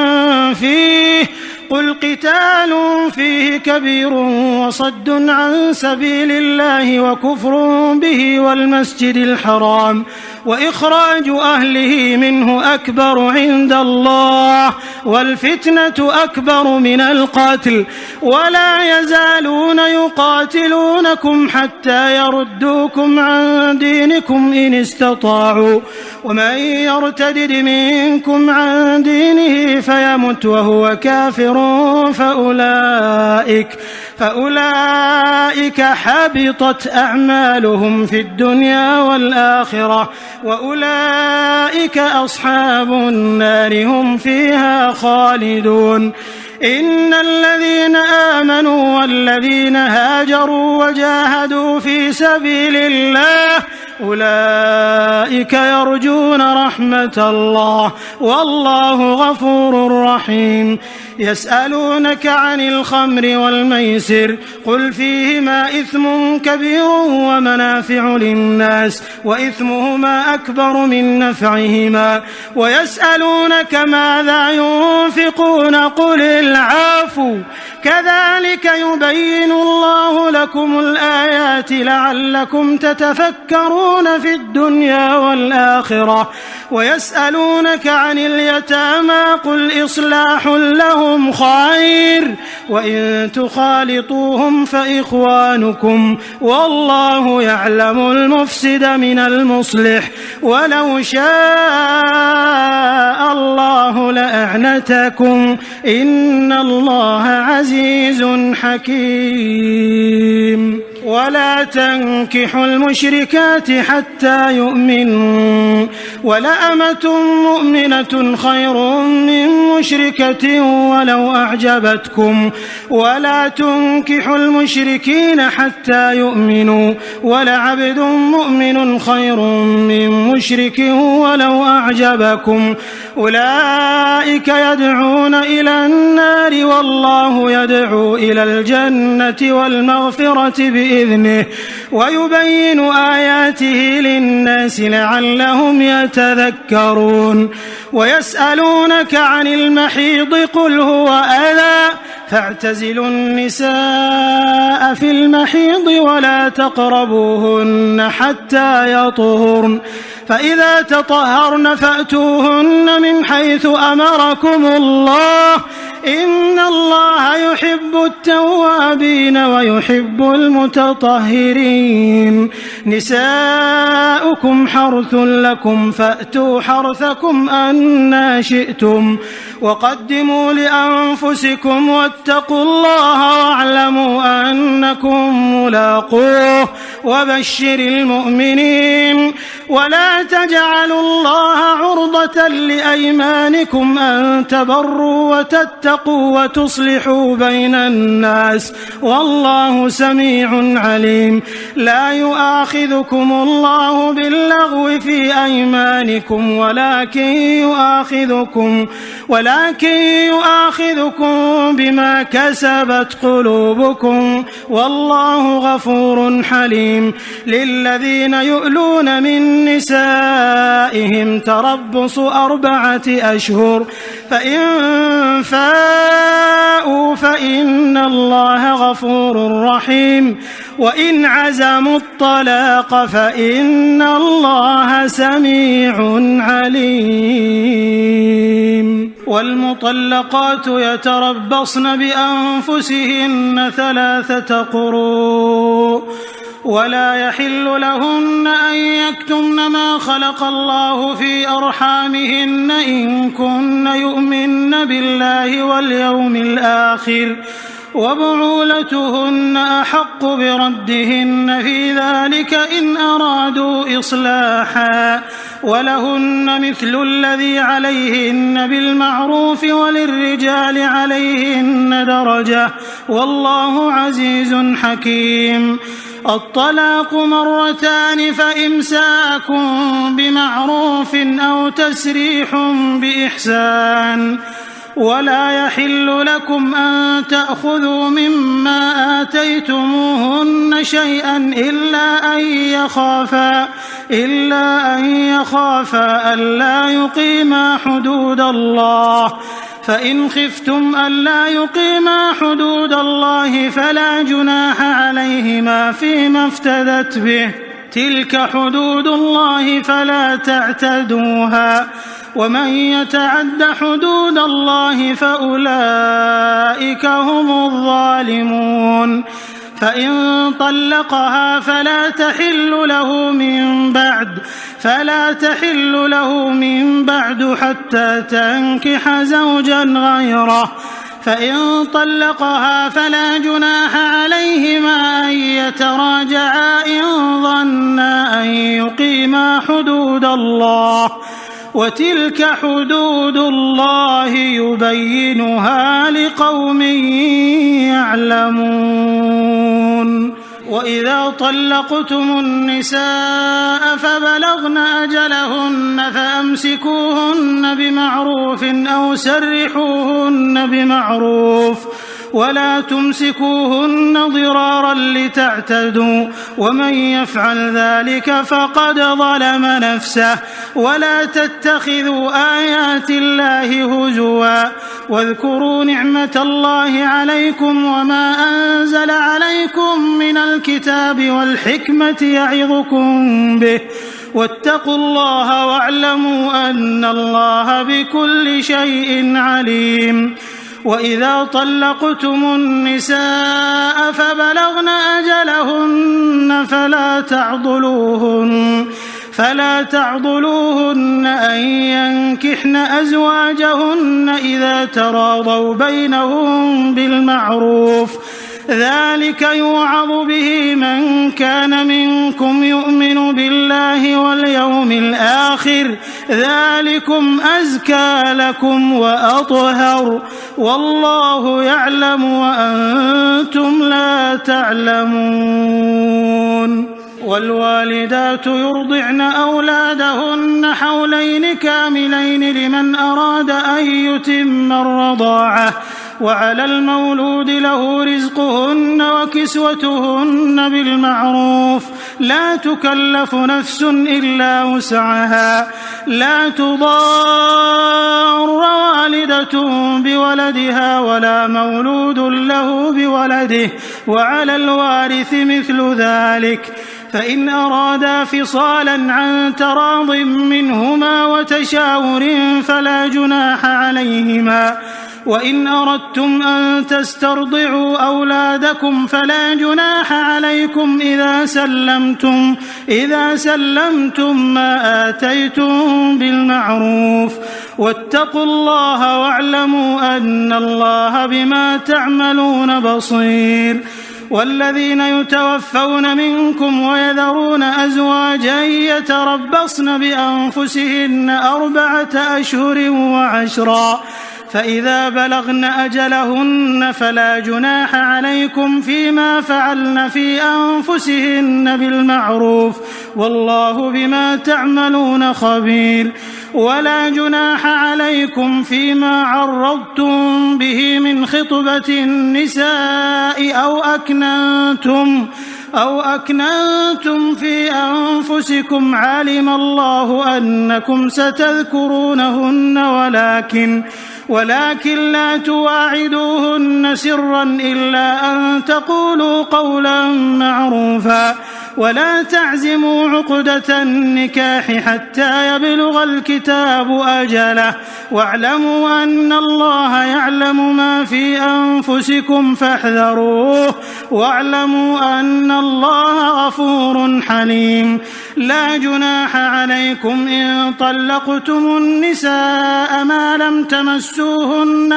فيه قل قتال فيه كبير وصد عن سبيل الله وكفر به والمسجد الحرام وإخراج أهله منه أكبر عند الله والفتنة أكبر من القتل ولا يزالون يقاتلونكم حتى يردوكم عن دينكم إن استطاعوا ومن يرتدد منكم عن دينه فيمت وهو كافر فأولئك حبطت أعمالهم في الدنيا والآخرة وأولئك أصحاب النار هم فيها خالدون. إن الذين آمنوا والذين هاجروا وجاهدوا في سبيل الله أولئك يرجون رحمة الله والله غفور رحيم. يسألونك عن الخمر والميسر قل فيهما إثم كبير ومنافع للناس وإثمهما أكبر من نفعهما ويسألونك ماذا ينفقون قل العفو كذلك يبين الله لكم الآيات لعلكم تتفكرون في الدنيا والآخرة. ويسألونك عن اليتامى قل إصلاح لهم خير وإن تخالطوهم فإخوانكم والله يعلم المفسد من المصلح ولو شاء الله لأعنتكم إن الله عزيز حكيم. ولا تنكحوا المشركات حتى يؤمنوا ولأمة مؤمنة خير من مشركة ولو أعجبتكم ولا تنكحوا المشركين حتى يؤمنوا ولعبد مؤمن خير من مشرك ولو أعجبكم أولئك يدعون إلى النار والله يدعو إلى الجنة والمغفرة بإذنه ويبين آياته للناس لعلهم يتذكرون. ويسألونك عن المحيض قل هو أذى فاعتزلوا النساء في المحيض ولا تقربوهن حتى يطهرن فإذا تطهرن فأتوهن من حيث أمركم الله إن الله يحب التوابين ويحب المتطهرين. نساؤكم حرث لكم فأتوا حرثكم أنى شئتم وقدموا لأنفسكم واتقوا الله واعلموا أنكم ملاقوه وبشر المؤمنين. ولا تجعلوا الله عرضة لأيمانكم أن تبروا وتتقوا وتصلحوا بين الناس والله سميع عليم. لا يؤاخذكم الله باللغو في أيمانكم ولكن يؤاخذكم بما كسبت قلوبكم والله غفور حليم. للذين يؤلون من نسائهم تربص 4 أشهر فإن فاءوا فإن الله غفور رحيم وإن عزموا الطلاق فإن الله سميع عليم. والمطلقات يتربصن بأنفسهن 3 قروء ولا يحل لهن أن يكتمن ما خلق الله في أرحامهن إن كن يؤمن بالله واليوم الآخر وبعولتهن أحق بردهن في ذلك إن أرادوا إصلاحا ولهن مثل الذي عليهن بالمعروف وللرجال عليهن درجة والله عزيز حكيم. الطلاق 2 فإمساك بمعروف أو تسريح بإحسان. ولا يحل لكم أن تأخذوا مما آتيتموهن شيئا إلا أن يخافا ألا يقيما حدود الله. فإن خفتم ألا يقيما حدود الله فلا جناح عليهما فيما افتدت به. تلك حدود الله فلا تعتدوها ومن يتعد حدود الله فأولئك هم الظالمون. فإن طلقها فلا تحل له من بعد حتى تنكح زوجا غيره. فإن طلقها فلا جناح عليهما أن يتراجعا إن ظنا أن يقيما حدود الله وتلك حدود الله يبينها لقوم يعلمون. وإذا طلقتم النساء فبلغن أجلهن فأمسكوهن بمعروف أو سرحوهن بمعروف ولا تمسكوهن ضرارا لتعتدوا ومن يفعل ذلك فقد ظلم نفسه. ولا تتخذوا آيات الله هزوا واذكروا نعمة الله عليكم وما أنزل عليكم من الكتاب والحكمة يعظكم به واتقوا الله واعلموا أن الله بكل شيء عليم. وإذا طلقتم النساء فبلغن أجلهن فلا تعضلوهن أن ينكحن أزواجهن إذا تراضوا بينهم بالمعروف. ذلك يوعظ به من كان منكم يؤمن بالله واليوم الآخر ذلكم أزكى لكم وأطهر والله يعلم وأنتم لا تعلمون. والوالدات يرضعن أولادهن حولين كاملين لمن أراد أن يتم الرضاعة وعلى المولود له رزقهن وكسوتهن بالمعروف لا تكلف نفس إلا وسعها. لا تضار والدة بولدها ولا مولود له بولده وعلى الوارث مثل ذلك. فإن أرادا فصالا عن تراض منهما وتشاور فلا جناح عليهما وإن أردتم أن تسترضعوا أولادكم فلا جناح عليكم إذا سلمتم ما آتيتم بالمعروف واتقوا الله واعلموا أن الله بما تعملون بصير. والذين يتوفون منكم ويذرون أزواجا يتربصن بأنفسهن 4 أشهر و10 فإذا بلغن أجلهن فلا جناح عليكم فيما فعلن في أنفسهن بالمعروف والله بما تعملون خبير. ولا جناح عليكم فيما عرضتم به من خطبة النساء أو أكننتم في أنفسكم علم الله أنكم ستذكرونهن ولكن لا تواعدوهن سرا إلا أن تقولوا قولا معروفا ولا تعزموا عقدة النكاح حتى يبلغ الكتاب أجله واعلموا أن الله يعلم ما في أنفسكم فاحذروه واعلموا أن الله غفور حليم. لا جناح عليكم إن طلقتم النساء ما لم تمسوهن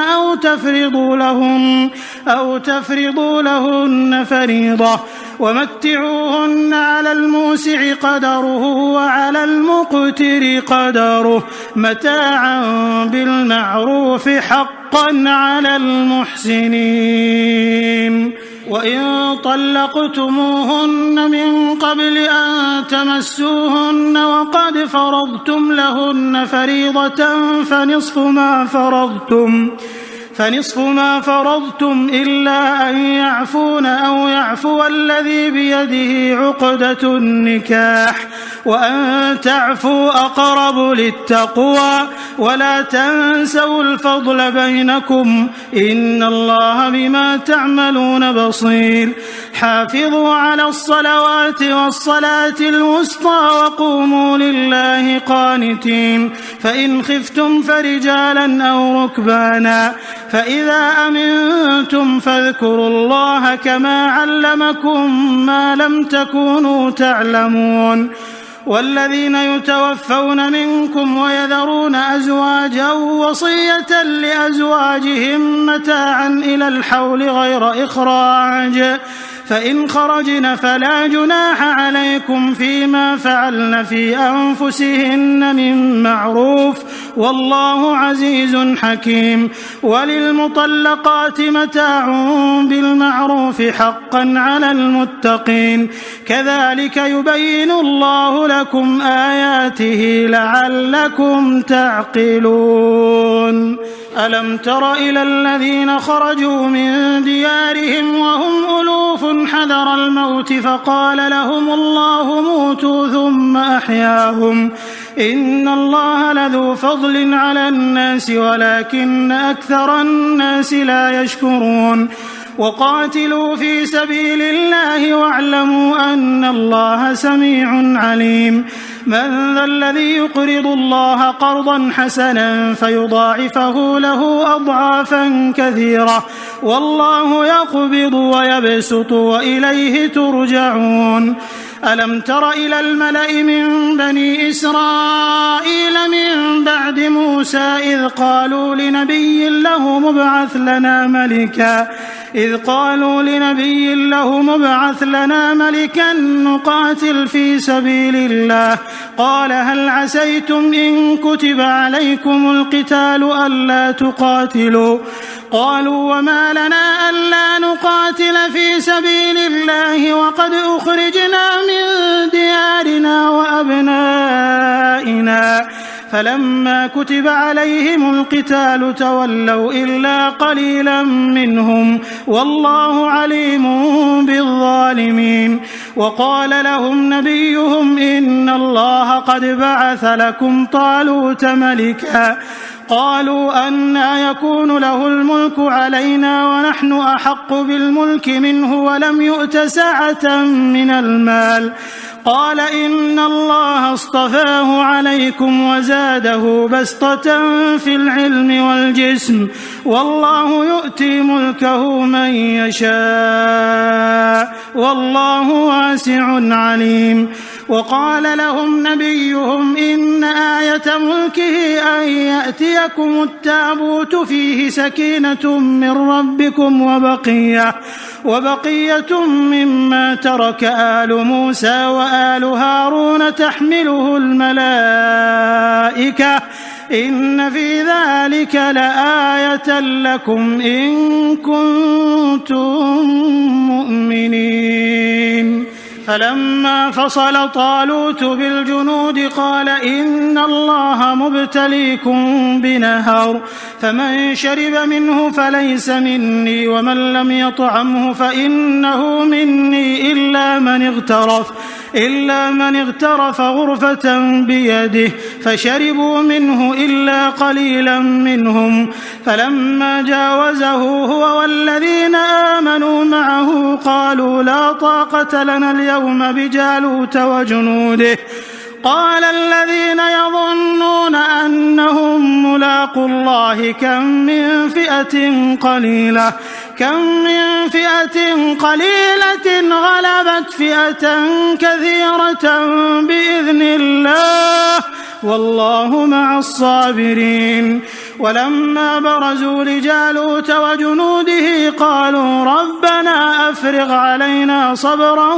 أو تفرضوا لهن فريضة ومتعوهن على الموسع قدره وعلى المقتر قدره متاعا بالمعروف حقا على المحسنين. وإن طلقتموهن من قبل أن تمسوهن وقد فرضتم لهن فريضة فنصف ما فرضتم إلا أن يعفون أو يعفو الذي بيده عقدة النكاح وأن تعفوا أقرب للتقوى ولا تنسوا الفضل بينكم إن الله بما تعملون بصير. حافظوا على الصلوات والصلاة الوسطى وقوموا لله قانتين فإن خفتم فرجالا أو ركبانا فإذا أمنتم فاذكروا الله كما علمكم ما لم تكونوا تعلمون. والذين يتوفون منكم ويذرون أزواجا وصية لأزواجهم متاعا إلى الحول غير إخراج فإن خرجن فلا جناح عليكم فيما فعلن في أنفسهن من معروف والله عزيز حكيم. وللمطلقات متاع بالمعروف حقا على المتقين كذلك يبين الله لكم آياته لعلكم تعقلون. ألم تر إلى الذين خرجوا من ديارهم وهم ألوف حذر الموت فقال لهم الله موتوا ثم أحياهم إن الله لذو فضل على الناس ولكن أكثر الناس لا يشكرون. وقاتلوا في سبيل الله واعلموا أن الله سميع عليم. من ذا الذي يقرض الله قرضا حسنا فيضاعفه له أضعافا كثيرة والله يقبض ويبسط وإليه ترجعون. ألم تر إلى الملأ من بني إسرائيل من بعد موسى إذ قالوا لنبي له مبعث لنا ملكا نقاتل في سبيل الله قال هل عسيتم إن كتب عليكم القتال ألا تقاتلوا قالوا وما لنا ألا نقاتل في سبيل الله وقد أخرجنا من ديارنا وأبنائنا فلما كتب عليهم القتال تولوا إلا قليلا منهم والله عليم بالظالمين. وقال لهم نبيهم إن الله قد بعث لكم طالوت ملكا قالوا أنى يكون له الملك علينا ونحن أحق بالملك منه ولم يؤت سعة من المال قال إن الله اصطفاه عليكم وزاده بسطة في العلم والجسم والله يؤتي ملكه من يشاء والله واسع عليم. وقال لهم نبيهم إن آية ملكه أن يأتيكم التابوت فيه سكينة من ربكم وبقية مما ترك آل موسى وآل هارون تحمله الملائكة إن في ذلك لآية لكم إن كنتم مؤمنين. فلما فصل طالوت بالجنود قال إن الله مبتليكم بنهر فمن شرب منه فليس مني ومن لم يطعمه فإنه مني إلا من اغترف غرفة بيده فشربوا منه إلا قليلا منهم. فلما جاوزه هو والذين آمنوا معه قالوا لا طاقة لنا اليوم بجالوت وجنوده. قال الذين يظنون أنهم ملاقو الله كم من فئة قليلة غلبت فئة كثيرة بإذن الله والله مع الصابرين. ولما برزوا لجالوت وجنوده قالوا ربنا أفرغ علينا صبرا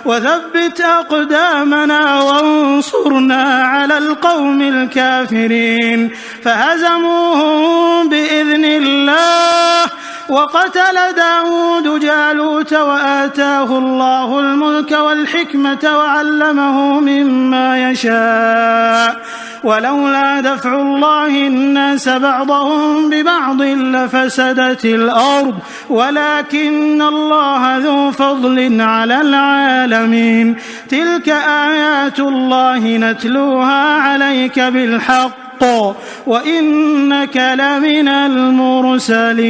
وثبت أقدامنا وانصرنا على القوم الكافرين. فهزموهم بإذن الله وقتل داود جالوت وآتاه الله الملك والحكمة وعلمه مما يشاء ولولا دفع الله الناس بعضهم ببعض لفسدت الأرض ولكن الله ذو فضل على العالمين. تلك آيات الله نتلوها عليك بالحق وإنك لمن المرسلين.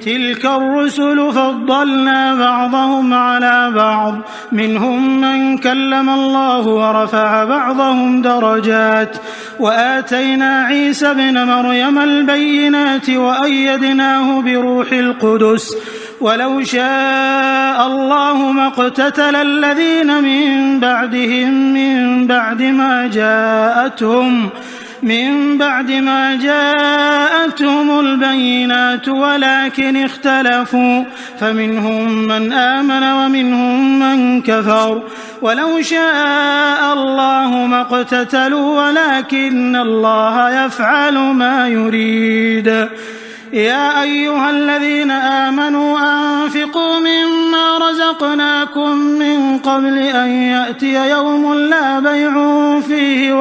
تلك الرسل فضلنا بعضهم على بعض منهم من كلم الله ورفع بعضهم درجات وآتينا عيسى ابن مريم البينات وأيدناه بروح القدس ولو شاء الله ما اقتتل الذين من بعدهم من بعد ما جاءتهم البينات ولكن اختلفوا فمنهم من آمن ومنهم من كفر ولو شاء الله ما اقتتلوا ولكن الله يفعل ما يريد. يا أيها الذين آمنوا أنفقوا مما رزقناكم من قبل أن يأتي يوم لا بيع فيه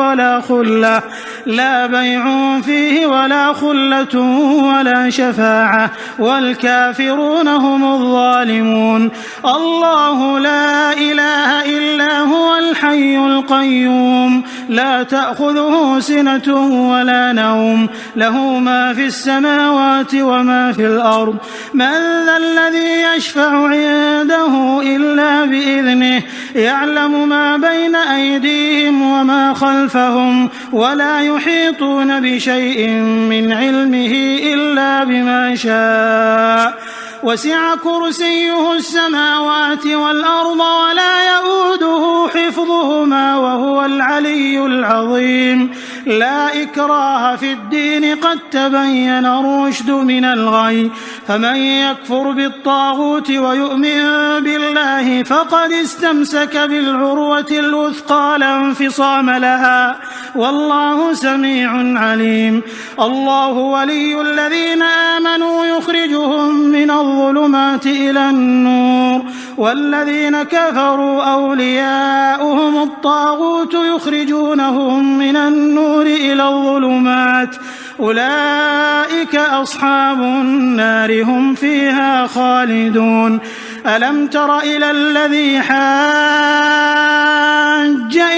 ولا خلة ولا شفاعة والكافرون هم الظالمون. الله لا إله إلا هو الحي القيوم لا تأخذه سنة ولا نوم له ما في السماوات وما في الأرض من ذا الذي يشفع عنده إلا بإذنه يعلم ما بين أيديهم وما خلفهم ولا يحيطون بشيء من علمه إلا بما شاء وسع كرسيه السماوات والأرض ولا يؤوده حفظهما وهو العلي العظيم. لا إكراه في الدين قد تبين الرشد من الغي فمن يكفر بالطاغوت ويؤمن بالله فقد استمسك بالعروة الوثقى لا انفصام لها والله سميع عليم. الله ولي الذين آمنوا يخرجهم من الظلمات إلى النور والذين كفروا أولياؤهم الطاغوت يخرجونهم من النور إلى الظلمات أولئك أصحاب النار هم فيها خالدون. ألم تر إلى الذي حاج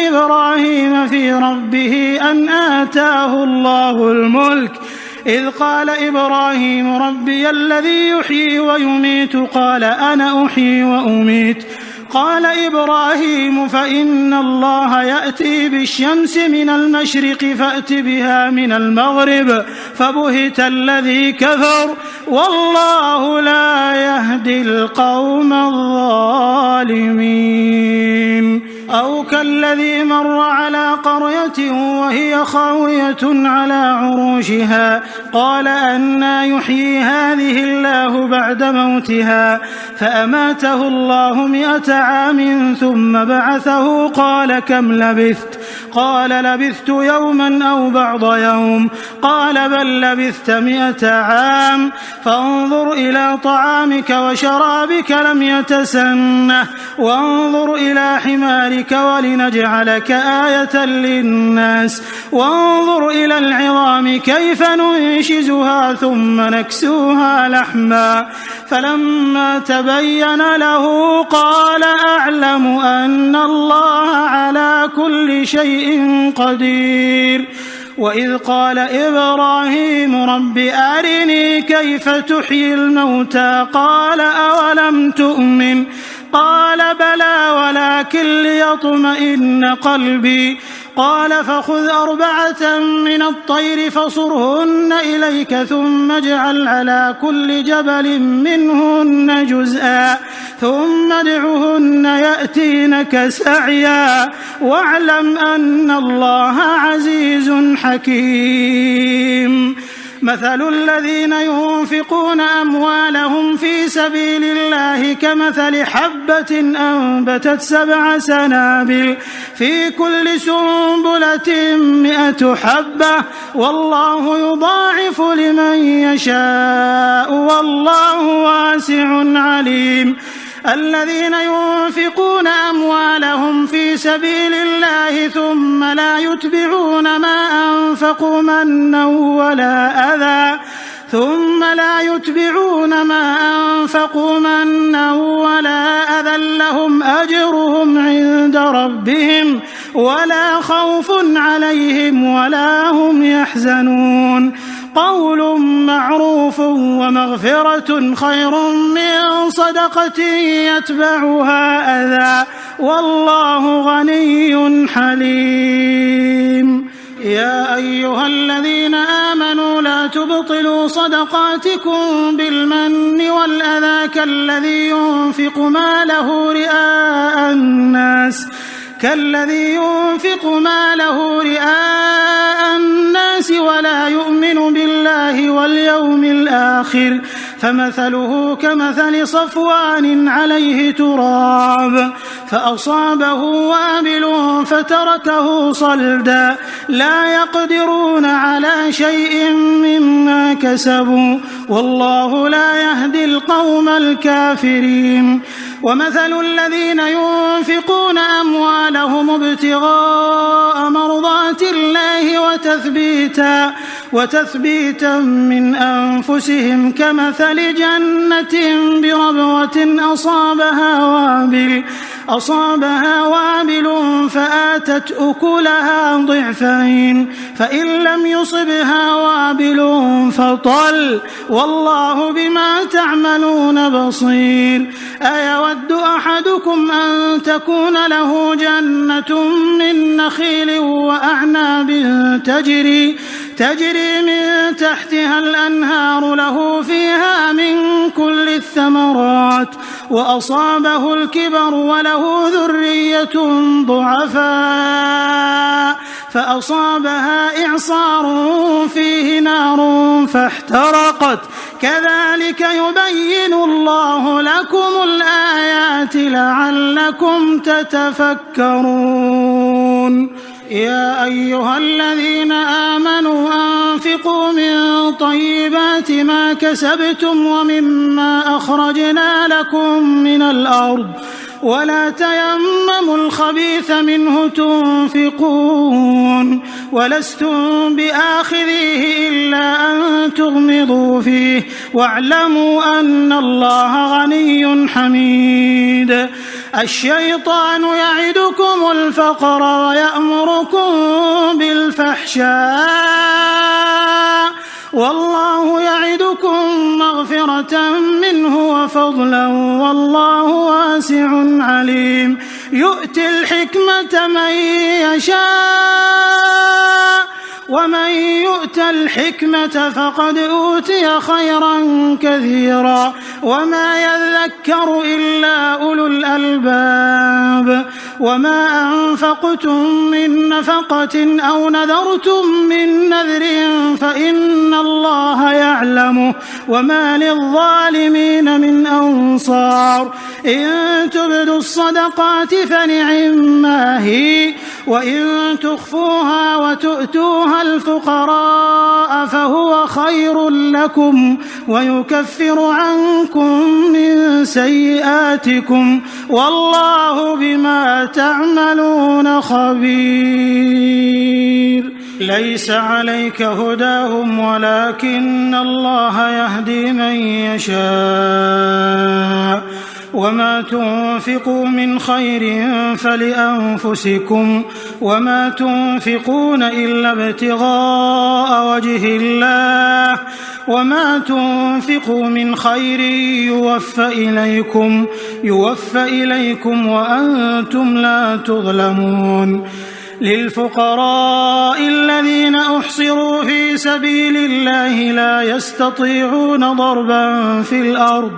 إبراهيم في ربه أن آتاه الله الملك إذ قال إبراهيم ربي الذي يحيي ويميت قال أنا أحيي وأميت قال إبراهيم فإن الله يأتي بالشمس من المشرق فأت بها من المغرب فبهت الذي كفر والله لا يهدي القوم الظالمين. أو كالذي مر على قرية وهي خاوية على عروشها قال أنى يحيي هذه الله بعد موتها فأماته الله 100 عام ثم بعثه قال كم لبثت قال لبثت يوما أو بعض يوم قال بل لبثت 100 عام فانظر إلى طعامك وشرابك لم يتسنه وانظر إلى حمارك ولنجعلك آية للناس وانظر إلى العظام كيف ننشزها ثم نكسوها لحما فلما تبين له قال أعلم أن الله على كل شيء قدير. وإذ قال إبراهيم رب أرني كيف تحيي الموتى قال أولم تؤمن قال بلى ولكن ليطمئن قلبي قال فخذ 4 من الطير فصرهن إليك ثم اجعل على كل جبل منهن جزءا ثم ادعهن يأتينك سعيا واعلم أن الله عزيز حكيم. مثل الذين ينفقون أموالهم في سبيل الله كمثل حبة أنبتت 7 سنابل في كل سنبلة 100 حبة والله يضاعف لمن يشاء والله واسع عليم. الذين ينفقون أموالهم في سبيل الله ثم لا يتبعون ما أنفقوا منا ولا أذى لهم أجرهم عند ربهم ولا خوف عليهم ولا هم يحزنون. قول معروف ومغفرة خير من صدقة يتبعها أذى والله غني حليم. يا أيها الذين آمنوا لا تبطلوا صدقاتكم بالمن والأذى كالذي ينفق ماله رئاء الناس ولا يؤمن بالله واليوم الآخر فمثله كمثل صفوان عليه تراب فأصابه وابل فتركه صلدا لا يقدرون على شيء مما كسبوا والله لا يهدي القوم الكافرين. ومثل الذين ينفقون أموالهم ابتغاء مرضات الله وتثبيتا من أنفسهم كمثل جنة بربوة أصابها وابل فآتت أكلها ضعفين فإن لم يصبها وابل فطل والله بما تعملون بصير. أيود أحدكم أن تكون له جنة من نخيل وأعناب تجري من تحتها الأنهار له فيها من كل الثمرات وأصابه الكبر وله ذرية ضعفاء فأصابها إعصار فيه نار فاحترقت كذلك يبين الله لكم الآيات لعلكم تتفكرون. يا أيها الذين آمنوا أنفقوا من طيبات ما كسبتم ومما أخرجنا لكم من الأرض ولا تيمموا الخبيث منه تنفقون ولستم بآخذيه إلا أن تغمضوا فيه واعلموا أن الله غني حميد. الشيطان يعدكم الفقر ويأمركم بالفحشاء والله يعدكم مغفرة منه وفضلا والله واسع عليم يؤتي الحكمة من يشاء ومن يؤت الحكمة فقد أوتي خيرا كثيرا وما يذكر إلا أولو الألباب وما أنفقتم من نفقة أو نذرتم من نذر فإن الله يعلمه وما للظالمين من أنصار إن تبدوا الصدقات فنعما هي وإن تخفوها وتؤتوها الفقراء فهو خير لكم ويكفر عنكم من سيئاتكم والله بما تعملون خبير ليس عليك هداهم ولكن الله يهدي من يشاء وما تنفقوا من خير فلأنفسكم وما تنفقون إلا ابتغاء وجه الله وما تنفقوا من خير يوفى إليكم وأنتم لا تظلمون للفقراء الذين أحصروا في سبيل الله لا يستطيعون ضربا في الأرض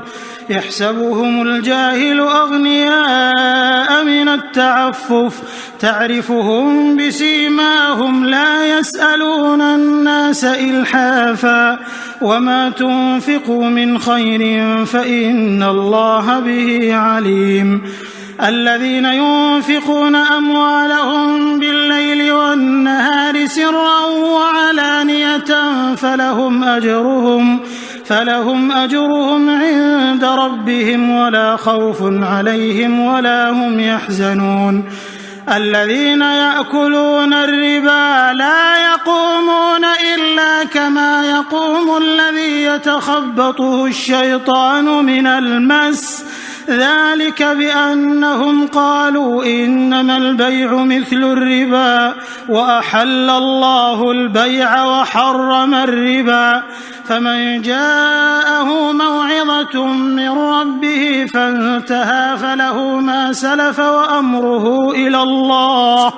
يحسبهم الجاهل أغنياء من التعفف تعرفهم بسيماهم لا يسألون الناس إلحافا وما تنفقوا من خير فإن الله به عليم الذين ينفقون أموالهم بالليل والنهار سرا وعلانية فلهم أجرهم عند ربهم ولا خوف عليهم ولا هم يحزنون الذين يأكلون الربا لا يقومون إلا كما يقوم الذي يتخبطه الشيطان من المس ذلك بأنهم قالوا إنما البيع مثل الربا وأحل الله البيع وحرم الربا فمن جاءه موعظة من ربه فانتهى فله ما سلف وأمره إلى الله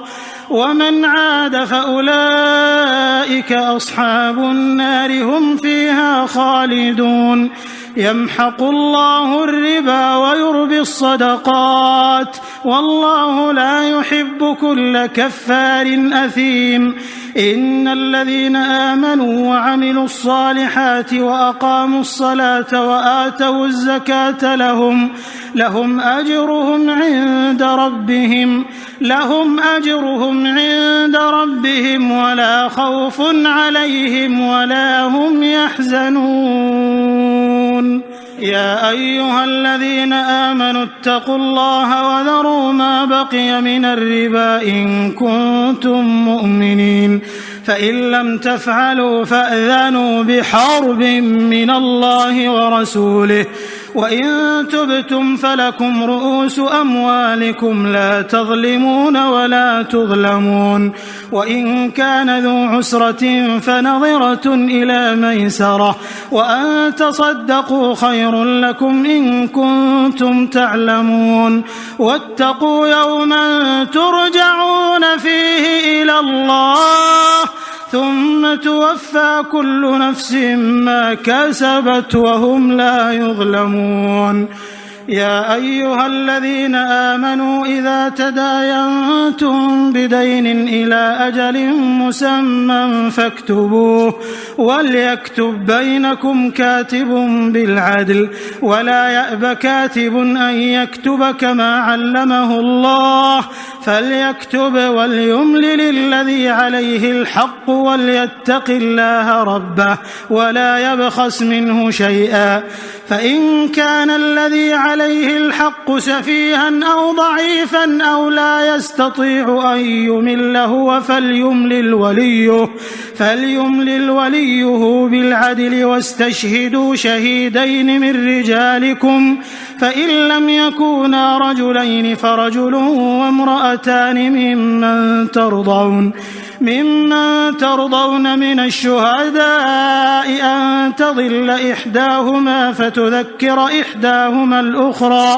ومن عاد فأولئك أصحاب النار هم فيها خالدون يمحق الله الربا ويربي الصدقات والله لا يحب كل كفار أثيم إن الذين آمنوا وعملوا الصالحات وأقاموا الصلاة وآتوا الزكاة لهم أجرهم عند ربهم ولا خوف عليهم ولا هم يحزنون يا أيها الذين آمنوا اتقوا الله وذروا ما بقي من الربا إن كنتم مؤمنين فإن لم تفعلوا فأذنوا بحرب من الله ورسوله وإن تبتم فلكم رؤوس أموالكم لا تظلمون ولا تظلمون وإن كان ذو عسرة فنظرة إلى ميسرة وأن تصدقوا خير لكم إن كنتم تعلمون واتقوا يوما ترجعون فيه إلى الله ثم توفى كل نفس ما كسبت وهم لا يظلمون يا أيها الذين آمنوا إذا تداينتم بدين إلى أجل مسمى فاكتبوه وليكتب بينكم كاتب بالعدل ولا يأب كاتب أن يكتب كما علمه الله فليكتب وليملل الذي عليه الحق وليتق الله ربه ولا يبخس منه شيئا فإن كان الذي عليه الحق سفيها أو ضعيفا أو لا يستطيع أن يمل هو فليملل وليه بالعدل واستشهدوا شهيدين من رجالكم فإن لم يكونا رجلين فرجل وامرأتان ممن ترضون من الشهداء أن تضل إحداهما فتذكر إحداهما الأخرى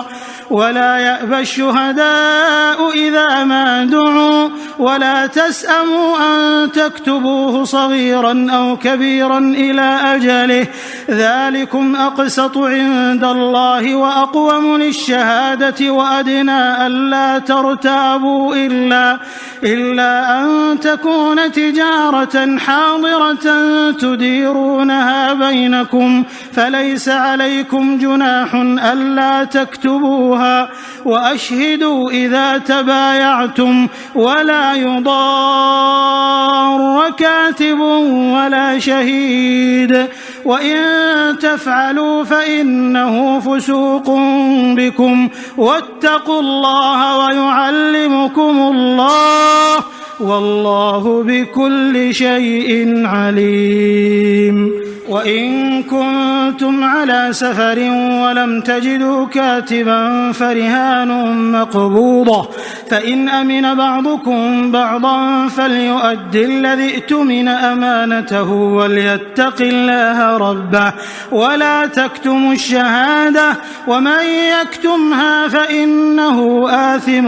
ولا يأبى الشهداء إذا ما دعوا ولا تسأموا أن تكتبوه صغيرا أو كبيرا إلى أجله ذلكم أقسط عند الله وأقوم للشهادة وأدنى ألا ترتابوا إلا أن تكون تجارة حاضرة تديرونها بينكم فليس عليكم جناح ألا تكتبوها وأشهدوا إذا تبايعتم ولا يضار كاتب ولا شهيد وإن تفعلوا فإنه فسوق بكم واتقوا الله ويعلمكم الله والله بكل شيء عليم. وإن كنتم على سفر ولم تجدوا كاتبا فرهان مقبوضة فإن أمن بعضكم بعضا فليؤد الذي ائتمن أمانته وليتق الله ربه ولا تكتموا الشهادة ومن يكتمها فإنه آثم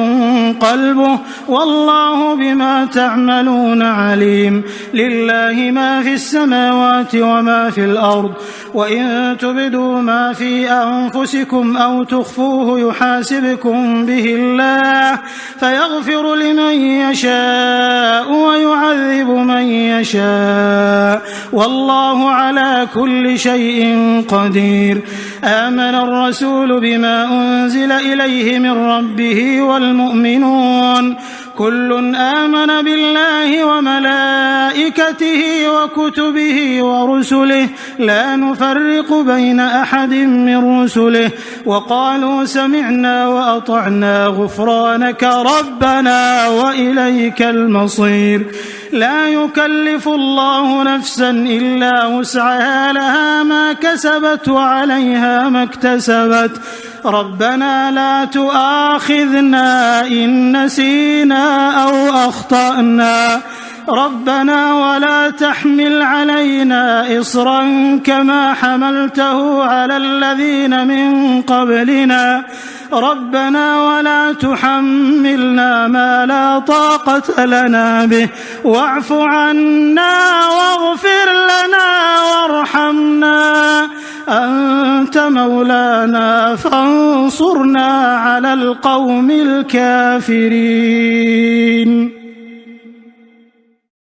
قلبه والله بما تعملون عليم. لله ما في السماوات وما في الأرض وإن تبدوا ما في أنفسكم أو تخفوه يحاسبكم به الله فيغفر لمن يشاء ويعذب من يشاء والله على كل شيء قدير. آمن الرسول بما أنزل إليه من ربه والمؤمنون كل آمن بالله وملائكته وكتبه ورسله لا نفرق بين أحد من رسله وقالوا سمعنا وأطعنا غفرانك ربنا وإليك المصير. لا يكلف الله نفسا إلا وسعها لها ما كسبت وعليها ما اكتسبت ربنا لا تؤاخذنا إن نسينا أو أخطأنا ربنا ولا تحمل علينا إصرا كما حملته على الذين من قبلنا ربنا ولا تحملنا ما لا طاقة لنا به واعف عنا واغفر لنا وارحمنا أنت مولانا فانصرنا على القوم الكافرين.